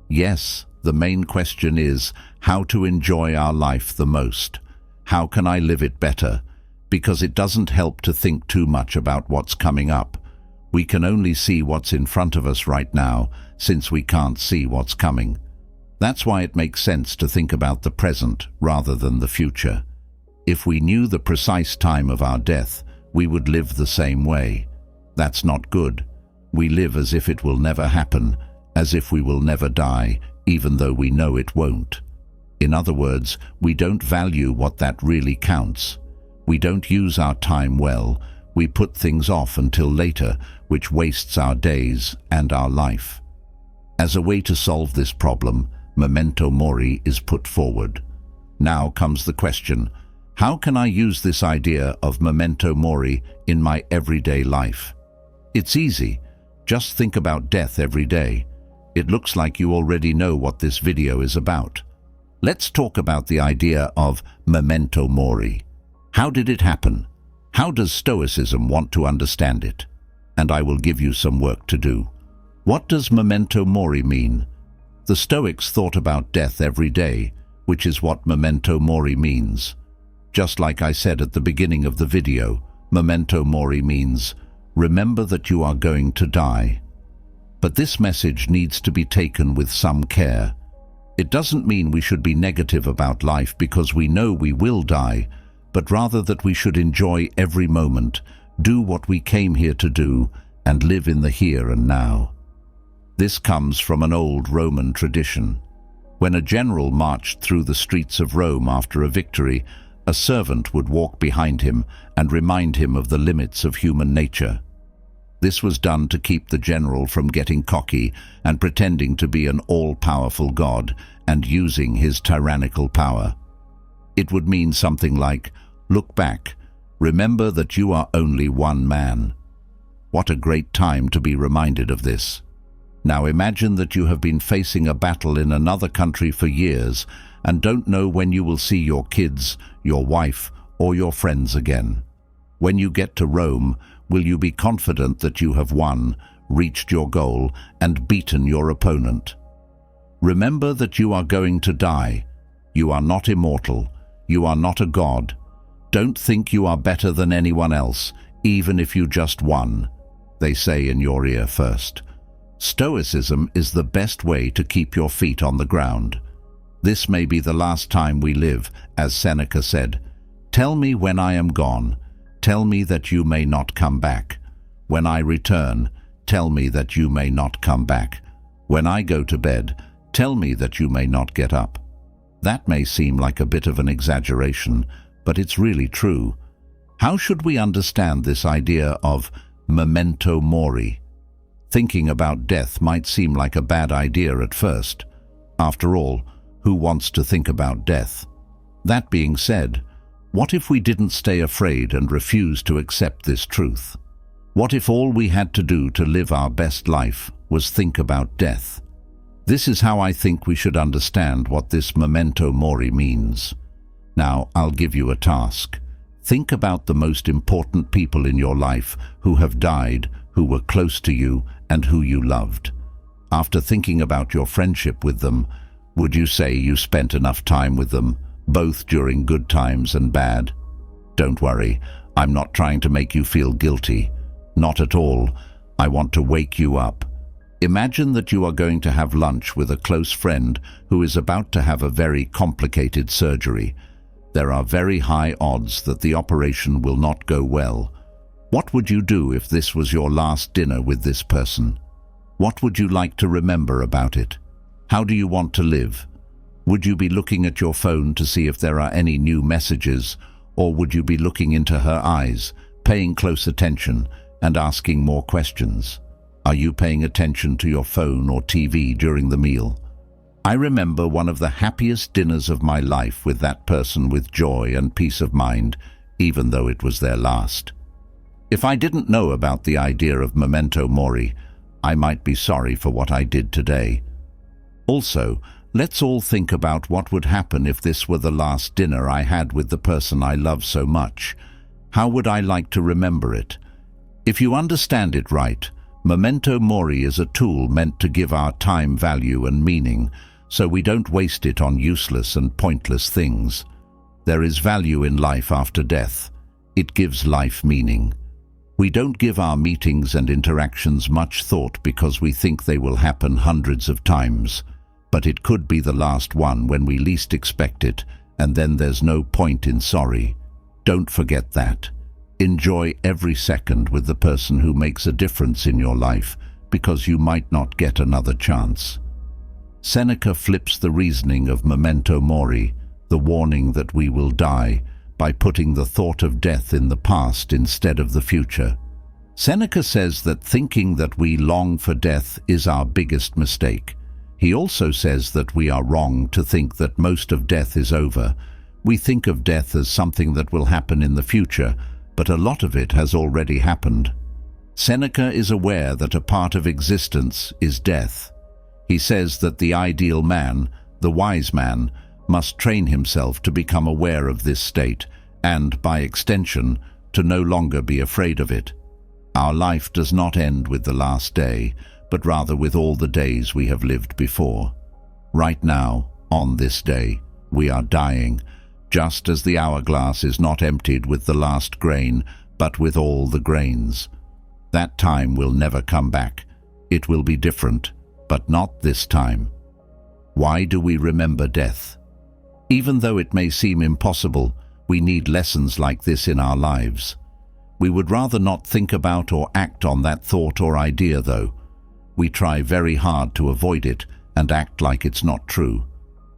[SPEAKER 1] Yes, the main question is how to enjoy our life the most. How can I live it better? Because it doesn't help to think too much about what's coming up. We can only see what's in front of us right now, since we can't see what's coming. That's why it makes sense to think about the present rather than the future. If we knew the precise time of our death, we would live the same way. That's not good. We live as if it will never happen, as if we will never die, even though we know it won't. In other words, we don't value what that really counts. We don't use our time well. We put things off until later, which wastes our days and our life. As a way to solve this problem, Memento Mori is put forward. Now comes the question, how can I use this idea of Memento Mori in my everyday life? It's easy. Just think about death every day. It looks like you already know what this video is about. Let's talk about the idea of Memento Mori. How did it happen? How does Stoicism want to understand it? And I will give you some work to do. What does Memento Mori mean? The Stoics thought about death every day, which is what Memento Mori means. Just like I said at the beginning of the video, Memento Mori means, remember that you are going to die. But this message needs to be taken with some care. It doesn't mean we should be negative about life because we know we will die, but rather that we should enjoy every moment, do what we came here to do, and live in the here and now. This comes from an old Roman tradition. When a general marched through the streets of Rome after a victory, a servant would walk behind him and remind him of the limits of human nature. This was done to keep the general from getting cocky and pretending to be an all-powerful god and using his tyrannical power. It would mean something like, look back, remember that you are only one man. What a great time to be reminded of this. Now imagine that you have been facing a battle in another country for years and don't know when you will see your kids, your wife, or your friends again. When you get to Rome, will you be confident that you have won, reached your goal, and beaten your opponent? Remember that you are going to die. You are not immortal. You are not a god. Don't think you are better than anyone else, even if you just won, they say in your ear first. Stoicism is the best way to keep your feet on the ground. This may be the last time we live, as Seneca said. Tell me when I am gone. Tell me that you may not come back. When I return, tell me that you may not come back. When I go to bed, tell me that you may not get up. That may seem like a bit of an exaggeration, but it's really true. How should we understand this idea of Memento Mori? Thinking about death might seem like a bad idea at first. After all, who wants to think about death? That being said, what if we didn't stay afraid and refuse to accept this truth? What if all we had to do to live our best life was think about death? This is how I think we should understand what this Memento Mori means. Now, I'll give you a task. Think about the most important people in your life who have died, who were close to you, and who you loved. After thinking about your friendship with them, would you say you spent enough time with them, both during good times and bad? Don't worry, I'm not trying to make you feel guilty. Not at all. I want to wake you up. Imagine that you are going to have lunch with a close friend who is about to have a very complicated surgery. There are very high odds that the operation will not go well. What would you do if this was your last dinner with this person? What would you like to remember about it? How do you want to live? Would you be looking at your phone to see if there are any new messages, or would you be looking into her eyes, paying close attention, and asking more questions? Are you paying attention to your phone or TV during the meal? I remember one of the happiest dinners of my life with that person with joy and peace of mind, even though it was their last. If I didn't know about the idea of Memento Mori, I might be sorry for what I did today. Also, let's all think about what would happen if this were the last dinner I had with the person I love so much. How would I like to remember it? If you understand it right, Memento Mori is a tool meant to give our time value and meaning, so we don't waste it on useless and pointless things. There is value in life after death. It gives life meaning. We don't give our meetings and interactions much thought because we think they will happen hundreds of times. But it could be the last one when we least expect it, and then there's no point in sorry. Don't forget that. Enjoy every second with the person who makes a difference in your life, because you might not get another chance. Seneca flips the reasoning of Memento Mori, the warning that we will die, by putting the thought of death in the past instead of the future. Seneca says that thinking that we long for death is our biggest mistake. He also says that we are wrong to think that most of death is over. We think of death as something that will happen in the future, but a lot of it has already happened. Seneca is aware that a part of existence is death. He says that the ideal man, the wise man, must train himself to become aware of this state and, by extension, to no longer be afraid of it. Our life does not end with the last day, but rather with all the days we have lived before. Right now, on this day, we are dying, just as the hourglass is not emptied with the last grain, but with all the grains. That time will never come back. It will be different, but not this time. Why do we remember death? Even though it may seem impossible, we need lessons like this in our lives. We would rather not think about or act on that thought or idea, though. We try very hard to avoid it and act like it's not true.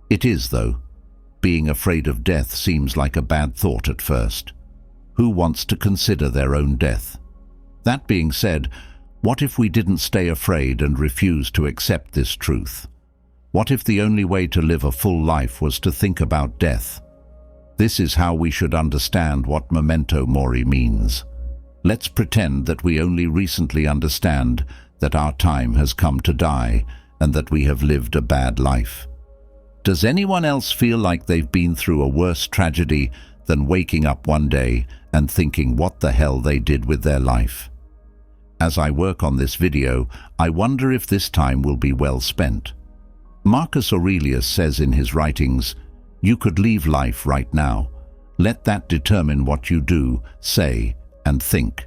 [SPEAKER 1] It is, though. Being afraid of death seems like a bad thought at first. Who wants to consider their own death? That being said, what if we didn't stay afraid and refuse to accept this truth? What if the only way to live a full life was to think about death? This is how we should understand what Memento Mori means. Let's pretend that we only recently understand that our time has come to die and that we have lived a bad life. Does anyone else feel like they've been through a worse tragedy than waking up one day and thinking what the hell they did with their life? As I work on this video, I wonder if this time will be well spent. Marcus Aurelius says in his writings, "You could leave life right now. Let that determine what you do, say, and think."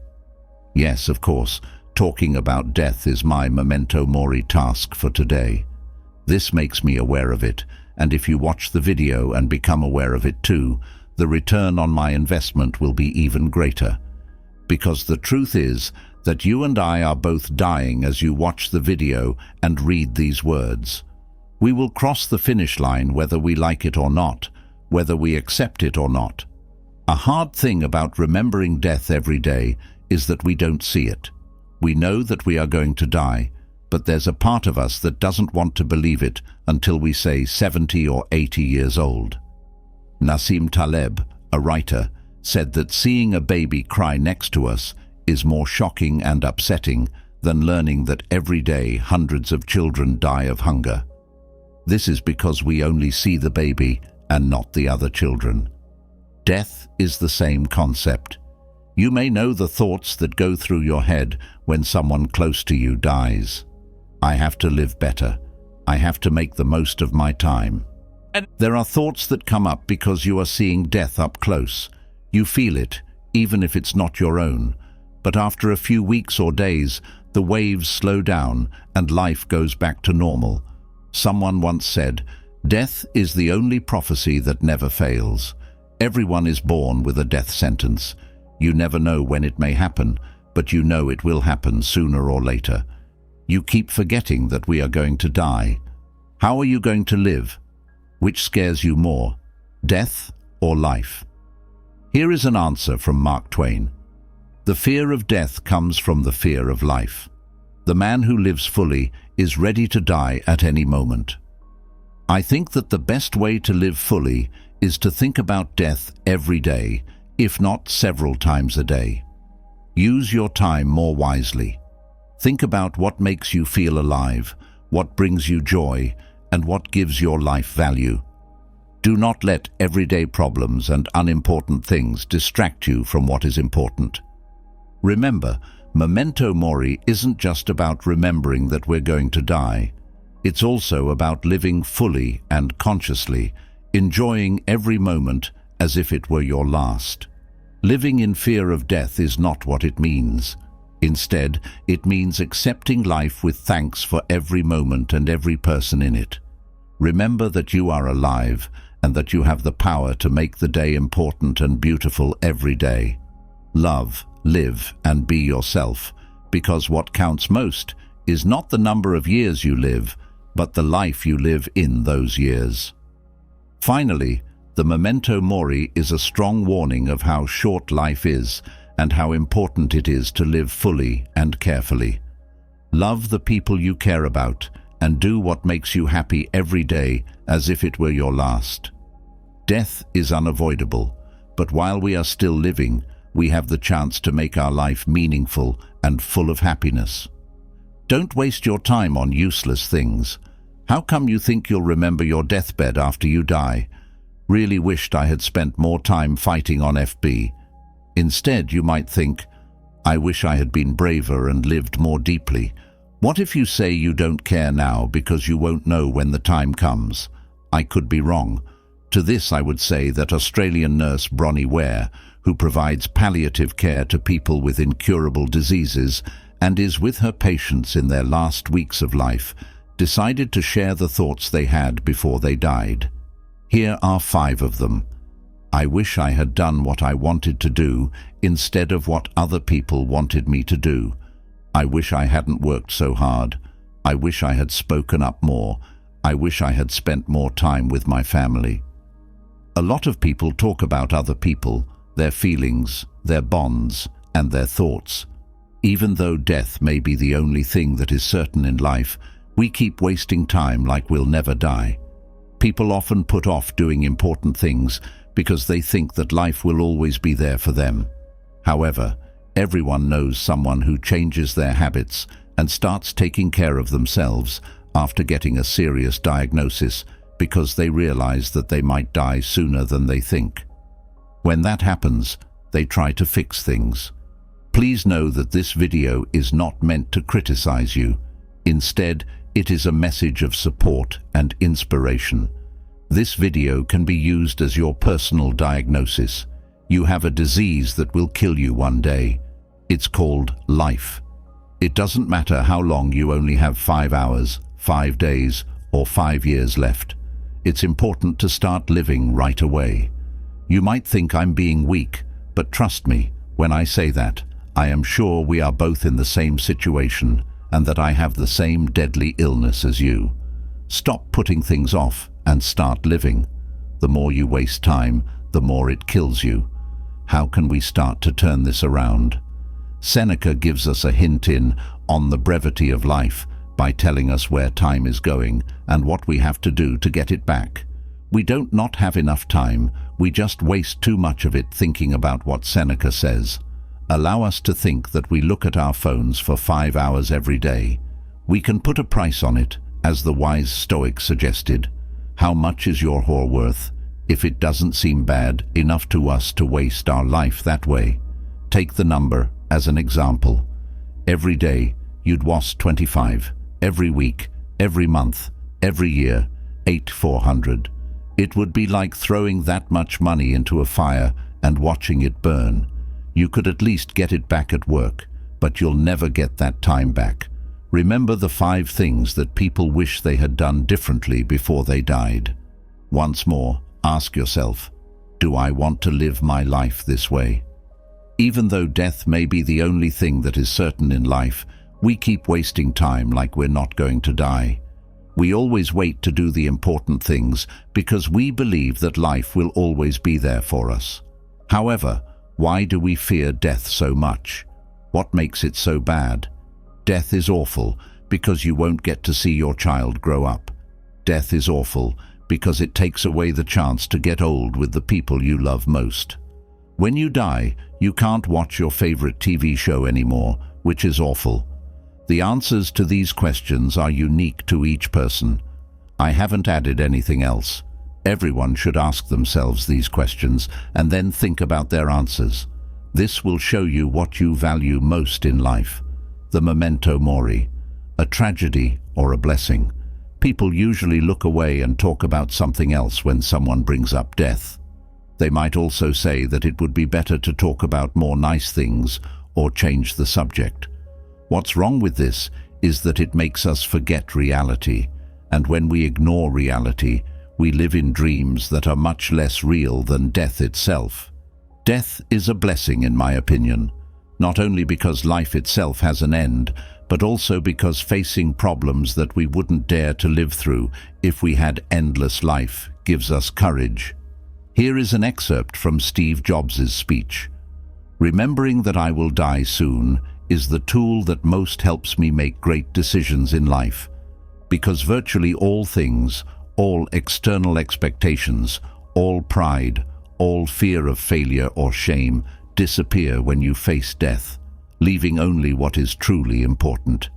[SPEAKER 1] Yes, of course, talking about death is my Memento Mori task for today. This makes me aware of it, and if you watch the video and become aware of it too, the return on my investment will be even greater. Because the truth is that you and I are both dying as you watch the video and read these words. We will cross the finish line whether we like it or not, whether we accept it or not. A hard thing about remembering death every day is that we don't see it. We know that we are going to die, but there's a part of us that doesn't want to believe it until we say 70 or 80 years old. Nassim Taleb, a writer, said that seeing a baby cry next to us is more shocking and upsetting than learning that every day hundreds of children die of hunger. This is because we only see the baby and not the other children. Death is the same concept. You may know the thoughts that go through your head when someone close to you dies. I have to live better. I have to make the most of my time. There are thoughts that come up because you are seeing death up close. You feel it, even if it's not your own. But after a few weeks or days, the waves slow down and life goes back to normal. Someone once said, "Death is the only prophecy that never fails." Everyone is born with a death sentence. You never know when it may happen, but you know it will happen sooner or later. You keep forgetting that we are going to die. How are you going to live? Which scares you more, death or life? Here is an answer from Mark Twain. The fear of death comes from the fear of life. The man who lives fully is ready to die at any moment. I think that the best way to live fully is to think about death every day, if not several times a day. Use your time more wisely. Think about what makes you feel alive, what brings you joy, and what gives your life value. Do not let everyday problems and unimportant things distract you from what is important. Remember, Memento Mori isn't just about remembering that we're going to die. It's also about living fully and consciously, enjoying every moment as if it were your last. Living in fear of death is not what it means. Instead, it means accepting life with thanks for every moment and every person in it. Remember that you are alive and that you have the power to make the day important and beautiful every day. Love, live, and be yourself, because what counts most is not the number of years you live, but the life you live in those years. Finally, the Memento Mori is a strong warning of how short life is and how important it is to live fully and carefully. Love the people you care about and do what makes you happy every day as if it were your last. Death is unavoidable, but while we are still living, we have the chance to make our life meaningful and full of happiness. Don't waste your time on useless things. How come you think you'll remember your deathbed after you die? Really wished I had spent more time fighting on FB. Instead, you might think, I wish I had been braver and lived more deeply. What if you say you don't care now because you won't know when the time comes? I could be wrong. To this I would say that Australian nurse Bronnie Ware, who provides palliative care to people with incurable diseases and is with her patients in their last weeks of life, decided to share the thoughts they had before they died. Here are 5 of them. I wish I had done what I wanted to do instead of what other people wanted me to do. I wish I hadn't worked so hard. I wish I had spoken up more. I wish I had spent more time with my family. A lot of people talk about other people, their feelings, their bonds, and their thoughts. Even though death may be the only thing that is certain in life, we keep wasting time like we'll never die. People often put off doing important things because they think that life will always be there for them. However, everyone knows someone who changes their habits and starts taking care of themselves after getting a serious diagnosis because they realize that they might die sooner than they think. When that happens, they try to fix things. Please know that this video is not meant to criticize you. Instead, it is a message of support and inspiration. This video can be used as your personal diagnosis. You have a disease that will kill you one day. It's called life. It doesn't matter how long you only have 5 hours, 5 days, or 5 years left. It's important to start living right away. You might think I'm being weak, but trust me, when I say that, I am sure we are both in the same situation and that I have the same deadly illness as you. Stop putting things off and start living. The more you waste time, the more it kills you. How can we start to turn this around? Seneca gives us a hint in On the Brevity of Life by telling us where time is going and what we have to do to get it back. We don't not have enough time, we just waste too much of it thinking about what Seneca says. Allow us to think that we look at our phones for 5 hours every day. We can put a price on it, as the wise Stoic suggested. How much is your whore worth? If it doesn't seem bad enough to us to waste our life that way. Take the number as an example. Every day, you'd waste 25. Every week, every month, every year, 8,400. It would be like throwing that much money into a fire and watching it burn. You could at least get it back at work, but you'll never get that time back. Remember the 5 things that people wish they had done differently before they died. Once more, ask yourself, do I want to live my life this way? Even though death may be the only thing that is certain in life, we keep wasting time like we're not going to die. We always wait to do the important things because we believe that life will always be there for us. However, why do we fear death so much? What makes it so bad? Death is awful because you won't get to see your child grow up. Death is awful because it takes away the chance to get old with the people you love most. When you die, you can't watch your favorite TV show anymore, which is awful. The answers to these questions are unique to each person. I haven't added anything else. Everyone should ask themselves these questions and then think about their answers. This will show you what you value most in life. The Memento Mori, a tragedy or a blessing. People usually look away and talk about something else when someone brings up death. They might also say that it would be better to talk about more nice things or change the subject. What's wrong with this is that it makes us forget reality, and when we ignore reality, we live in dreams that are much less real than death itself. Death is a blessing, in my opinion, not only because life itself has an end, but also because facing problems that we wouldn't dare to live through if we had endless life gives us courage. Here is an excerpt from Steve Jobs' speech. "Remembering that I will die soon is the tool that most helps me make great decisions in life, because virtually all things, all external expectations, all pride, all fear of failure or shame disappear when you face death, leaving only what is truly important.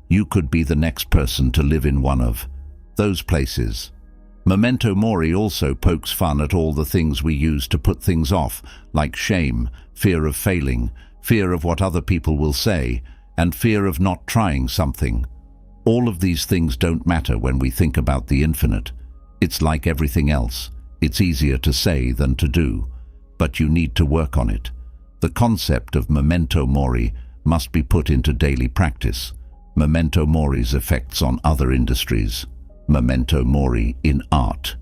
[SPEAKER 1] You could be the next person to live in one of those places." Memento Mori also pokes fun at all the things we use to put things off, like shame, fear of failing, fear of what other people will say, and fear of not trying something. All of these things don't matter when we think about the infinite. It's like everything else. It's easier to say than to do, but you need to work on it. The concept of Memento Mori must be put into daily practice. Memento Mori's effects on other industries. Memento Mori in art.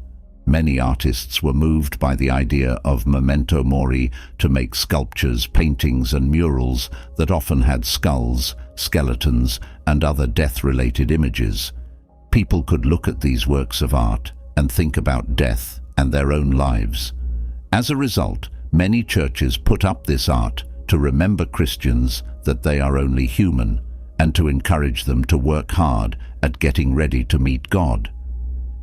[SPEAKER 1] Many artists were moved by the idea of Memento Mori to make sculptures, paintings, and murals that often had skulls, skeletons, and other death-related images. People could look at these works of art and think about death and their own lives. As a result, many churches put up this art to remember Christians that they are only human and to encourage them to work hard at getting ready to meet God.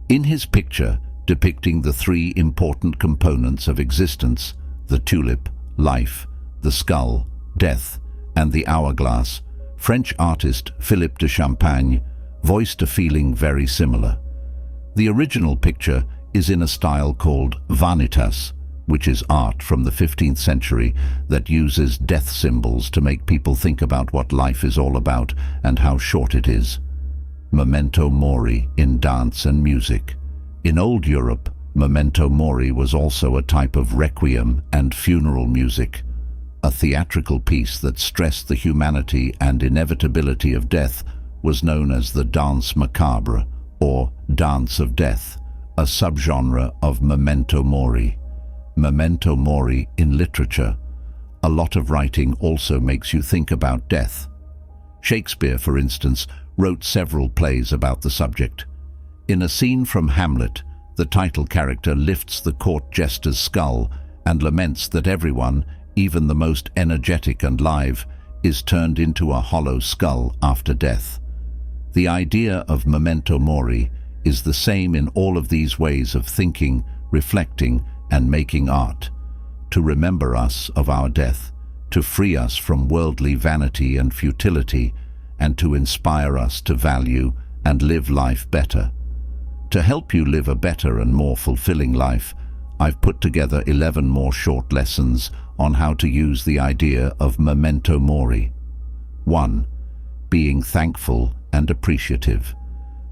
[SPEAKER 1] In his picture, depicting the 3 important components of existence, the tulip, life, the skull, death, and the hourglass, French artist Philippe de Champagne voiced a feeling very similar. The original picture is in a style called vanitas, which is art from the 15th century that uses death symbols to make people think about what life is all about and how short it is. Memento Mori in dance and music. In old Europe, Memento Mori was also a type of requiem and funeral music, a theatrical piece that stressed the humanity and inevitability of death was known as the danse macabre, or dance of death, a subgenre of Memento Mori. Memento Mori in literature. A lot of writing also makes you think about death. Shakespeare, for instance, wrote several plays about the subject. In a scene from Hamlet, the title character lifts the court jester's skull and laments that everyone, even the most energetic and live, is turned into a hollow skull after death. The idea of Memento Mori is the same in all of these ways of thinking, reflecting, and making art, to remember us of our death, to free us from worldly vanity and futility, and to inspire us to value and live life better. To help you live a better and more fulfilling life, I've put together 11 more short lessons on how to use the idea of Memento Mori. 1. Being thankful and appreciative.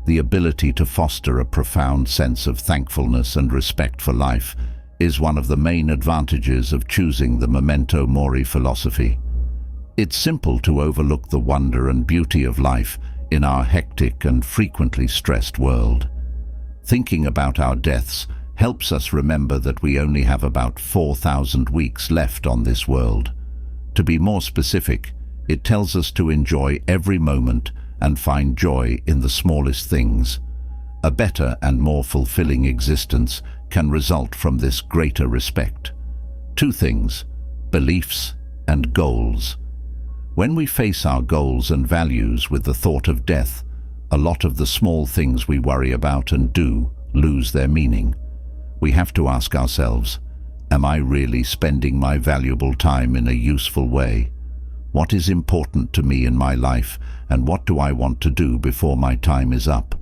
[SPEAKER 1] The ability to foster a profound sense of thankfulness and respect for life is one of the main advantages of choosing the Memento Mori philosophy. It's simple to overlook the wonder and beauty of life in our hectic and frequently stressed world. Thinking about our deaths helps us remember that we only have about 4,000 weeks left on this world. To be more specific, it tells us to enjoy every moment and find joy in the smallest things. A better and more fulfilling existence can result from this greater respect. Two things: beliefs and goals. When we face our goals and values with the thought of death, a lot of the small things we worry about and do lose their meaning. We have to ask ourselves, am I really spending my valuable time in a useful way? What is important to me in my life, and what do I want to do before my time is up?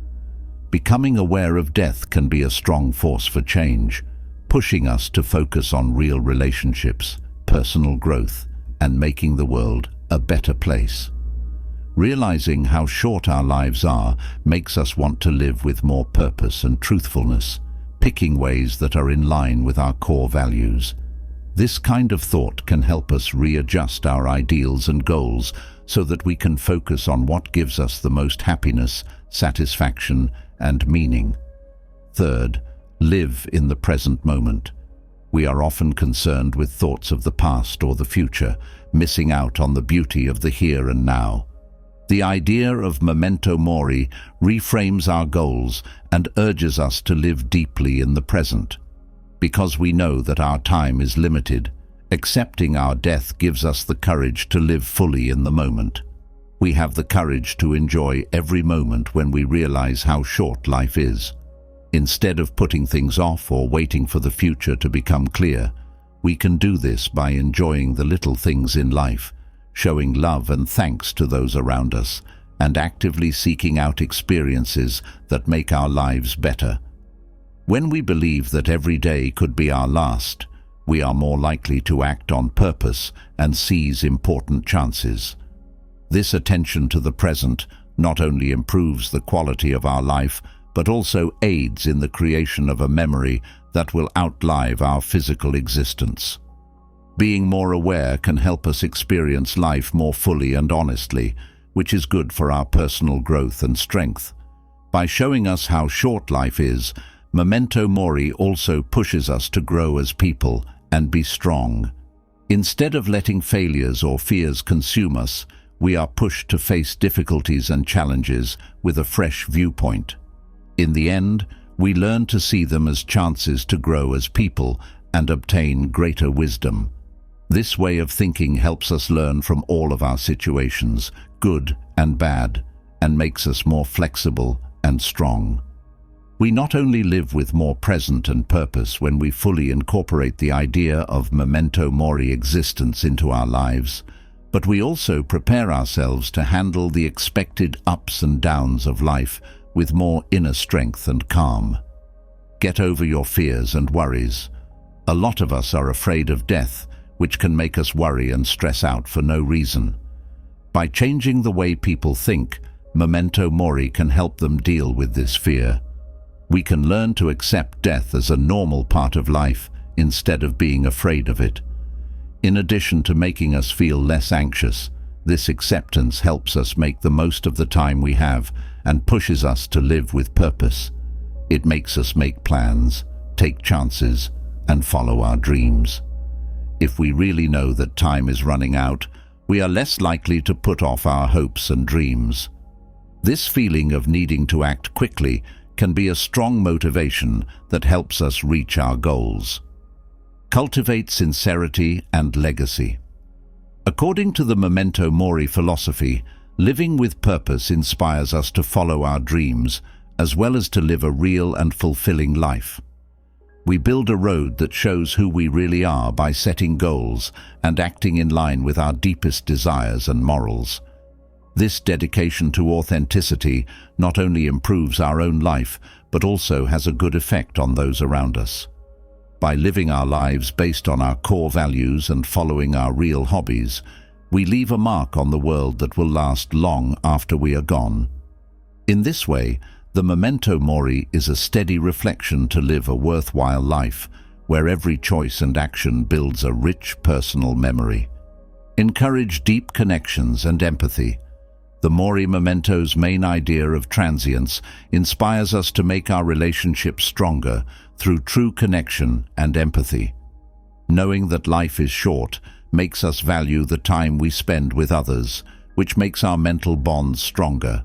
[SPEAKER 1] Becoming aware of death can be a strong force for change, pushing us to focus on real relationships, personal growth, and making the world a better place. Realizing how short our lives are makes us want to live with more purpose and truthfulness, picking ways that are in line with our core values. This kind of thought can help us readjust our ideals and goals so that we can focus on what gives us the most happiness, satisfaction, and meaning. Third, live in the present moment. We are often concerned with thoughts of the past or the future, missing out on the beauty of the here and now. The idea of Memento Mori reframes our goals and urges us to live deeply in the present. Because we know that our time is limited, accepting our death gives us the courage to live fully in the moment. We have the courage to enjoy every moment when we realize how short life is. Instead of putting things off or waiting for the future to become clear, we can do this by enjoying the little things in life, showing love and thanks to those around us, and actively seeking out experiences that make our lives better. When we believe that every day could be our last, we are more likely to act on purpose and seize important chances. This attention to the present not only improves the quality of our life, but also aids in the creation of a memory that will outlive our physical existence. Being more aware can help us experience life more fully and honestly, which is good for our personal growth and strength. By showing us how short life is, Memento Mori also pushes us to grow as people and be strong. Instead of letting failures or fears consume us, we are pushed to face difficulties and challenges with a fresh viewpoint. In the end, we learn to see them as chances to grow as people and obtain greater wisdom. This way of thinking helps us learn from all of our situations, good and bad, and makes us more flexible and strong. We not only live with more present and purpose when we fully incorporate the idea of Memento Mori existence into our lives, but we also prepare ourselves to handle the expected ups and downs of life with more inner strength and calm. Get over your fears and worries. A lot of us are afraid of death, which can make us worry and stress out for no reason. By changing the way people think, Memento Mori can help them deal with this fear. We can learn to accept death as a normal part of life instead of being afraid of it. In addition to making us feel less anxious, this acceptance helps us make the most of the time we have and pushes us to live with purpose. It makes us make plans, take chances, and follow our dreams. If we really know that time is running out, we are less likely to put off our hopes and dreams. This feeling of needing to act quickly can be a strong motivation that helps us reach our goals. Cultivate sincerity and legacy. According to the Memento Mori philosophy, living with purpose inspires us to follow our dreams, as well as to live a real and fulfilling life. We build a road that shows who we really are by setting goals and acting in line with our deepest desires and morals. This dedication to authenticity not only improves our own life, but also has a good effect on those around us. By living our lives based on our core values and following our real hobbies, we leave a mark on the world that will last long after we are gone. In this way, the Memento Mori is a steady reflection to live a worthwhile life, where every choice and action builds a rich personal memory. Encourage deep connections and empathy. The Mori Memento's main idea of transience inspires us to make our relationships stronger through true connection and empathy. Knowing that life is short makes us value the time we spend with others, which makes our mental bonds stronger.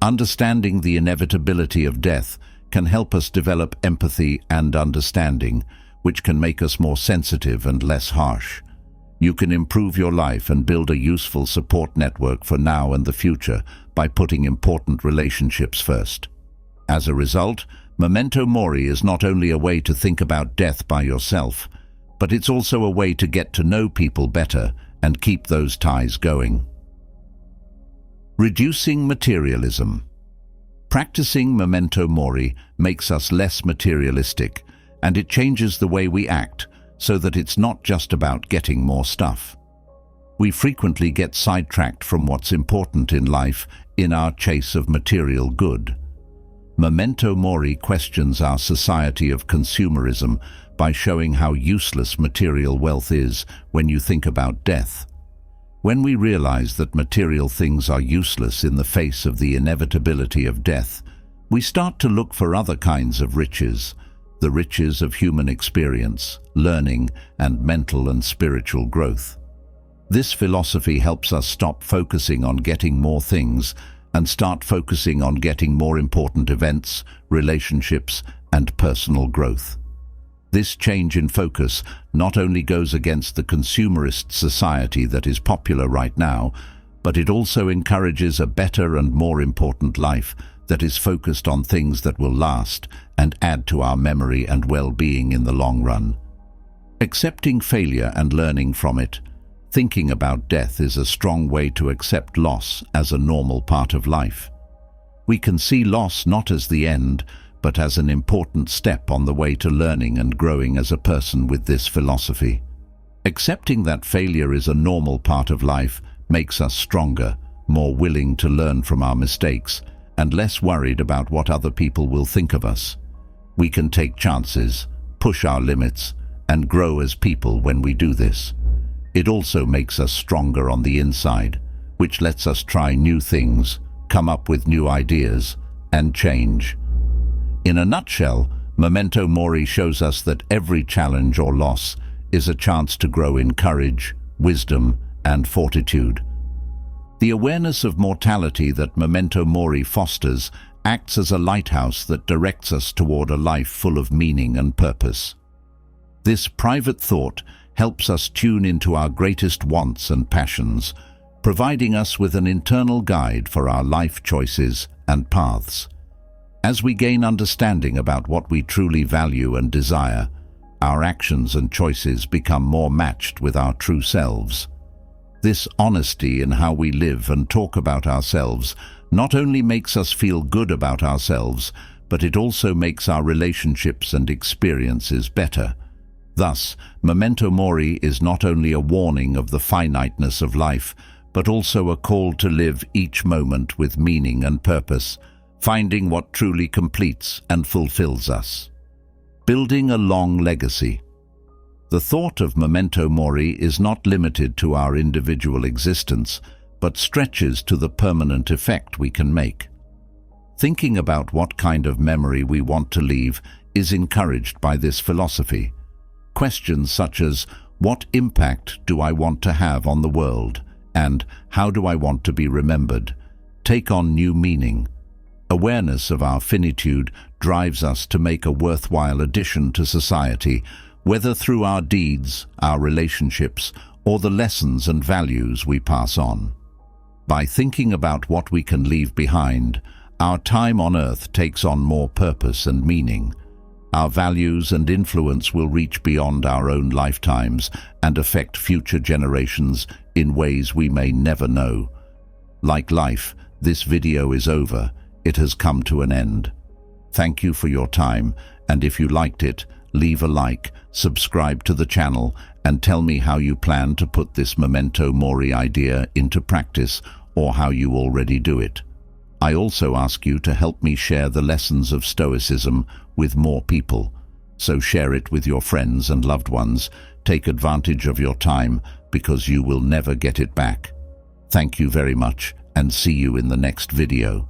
[SPEAKER 1] Understanding the inevitability of death can help us develop empathy and understanding, which can make us more sensitive and less harsh. You can improve your life and build a useful support network for now and the future by putting important relationships first. As a result, Memento Mori is not only a way to think about death by yourself, but it's also a way to get to know people better and keep those ties going. Reducing materialism. Practicing Memento Mori makes us less materialistic, and it changes the way we act so that it's not just about getting more stuff. We frequently get sidetracked from what's important in life in our chase of material good. Memento Mori questions our society of consumerism by showing how useless material wealth is when you think about death. When we realize that material things are useless in the face of the inevitability of death, we start to look for other kinds of riches, the riches of human experience, learning, and mental and spiritual growth. This philosophy helps us stop focusing on getting more things and start focusing on getting more important events, relationships, and personal growth. This change in focus not only goes against the consumerist society that is popular right now, but it also encourages a better and more important life that is focused on things that will last and add to our memory and well-being in the long run. Accepting failure and learning from it. Thinking about death is a strong way to accept loss as a normal part of life. We can see loss not as the end, but as an important step on the way to learning and growing as a person with this philosophy. Accepting that failure is a normal part of life makes us stronger, more willing to learn from our mistakes, and less worried about what other people will think of us. We can take chances, push our limits, and grow as people when we do this. It also makes us stronger on the inside, which lets us try new things, come up with new ideas, and change. In a nutshell, Memento Mori shows us that every challenge or loss is a chance to grow in courage, wisdom, and fortitude. The awareness of mortality that Memento Mori fosters acts as a lighthouse that directs us toward a life full of meaning and purpose. This private thought helps us tune into our greatest wants and passions, providing us with an internal guide for our life choices and paths. As we gain understanding about what we truly value and desire, our actions and choices become more matched with our true selves. This honesty in how we live and talk about ourselves not only makes us feel good about ourselves, but it also makes our relationships and experiences better. Thus, Memento Mori is not only a warning of the finiteness of life, but also a call to live each moment with meaning and purpose, finding what truly completes and fulfills us. Building a long legacy. The thought of Memento Mori is not limited to our individual existence, but stretches to the permanent effect we can make. Thinking about what kind of memory we want to leave is encouraged by this philosophy. Questions such as, what impact do I want to have on the world? And how do I want to be remembered? Take on new meaning. Awareness of our finitude drives us to make a worthwhile addition to society, whether through our deeds, our relationships, or the lessons and values we pass on. By thinking about what we can leave behind, our time on earth takes on more purpose and meaning. Our values and influence will reach beyond our own lifetimes and affect future generations in ways we may never know. Like life, this video is over. It has come to an end. Thank you for your time, and if you liked it, leave a like, subscribe to the channel, and tell me how you plan to put this Memento Mori idea into practice or how you already do it. I also ask you to help me share the lessons of Stoicism with more people. So share it with your friends and loved ones. Take advantage of your time because you will never get it back. Thank you very much and see you in the next video.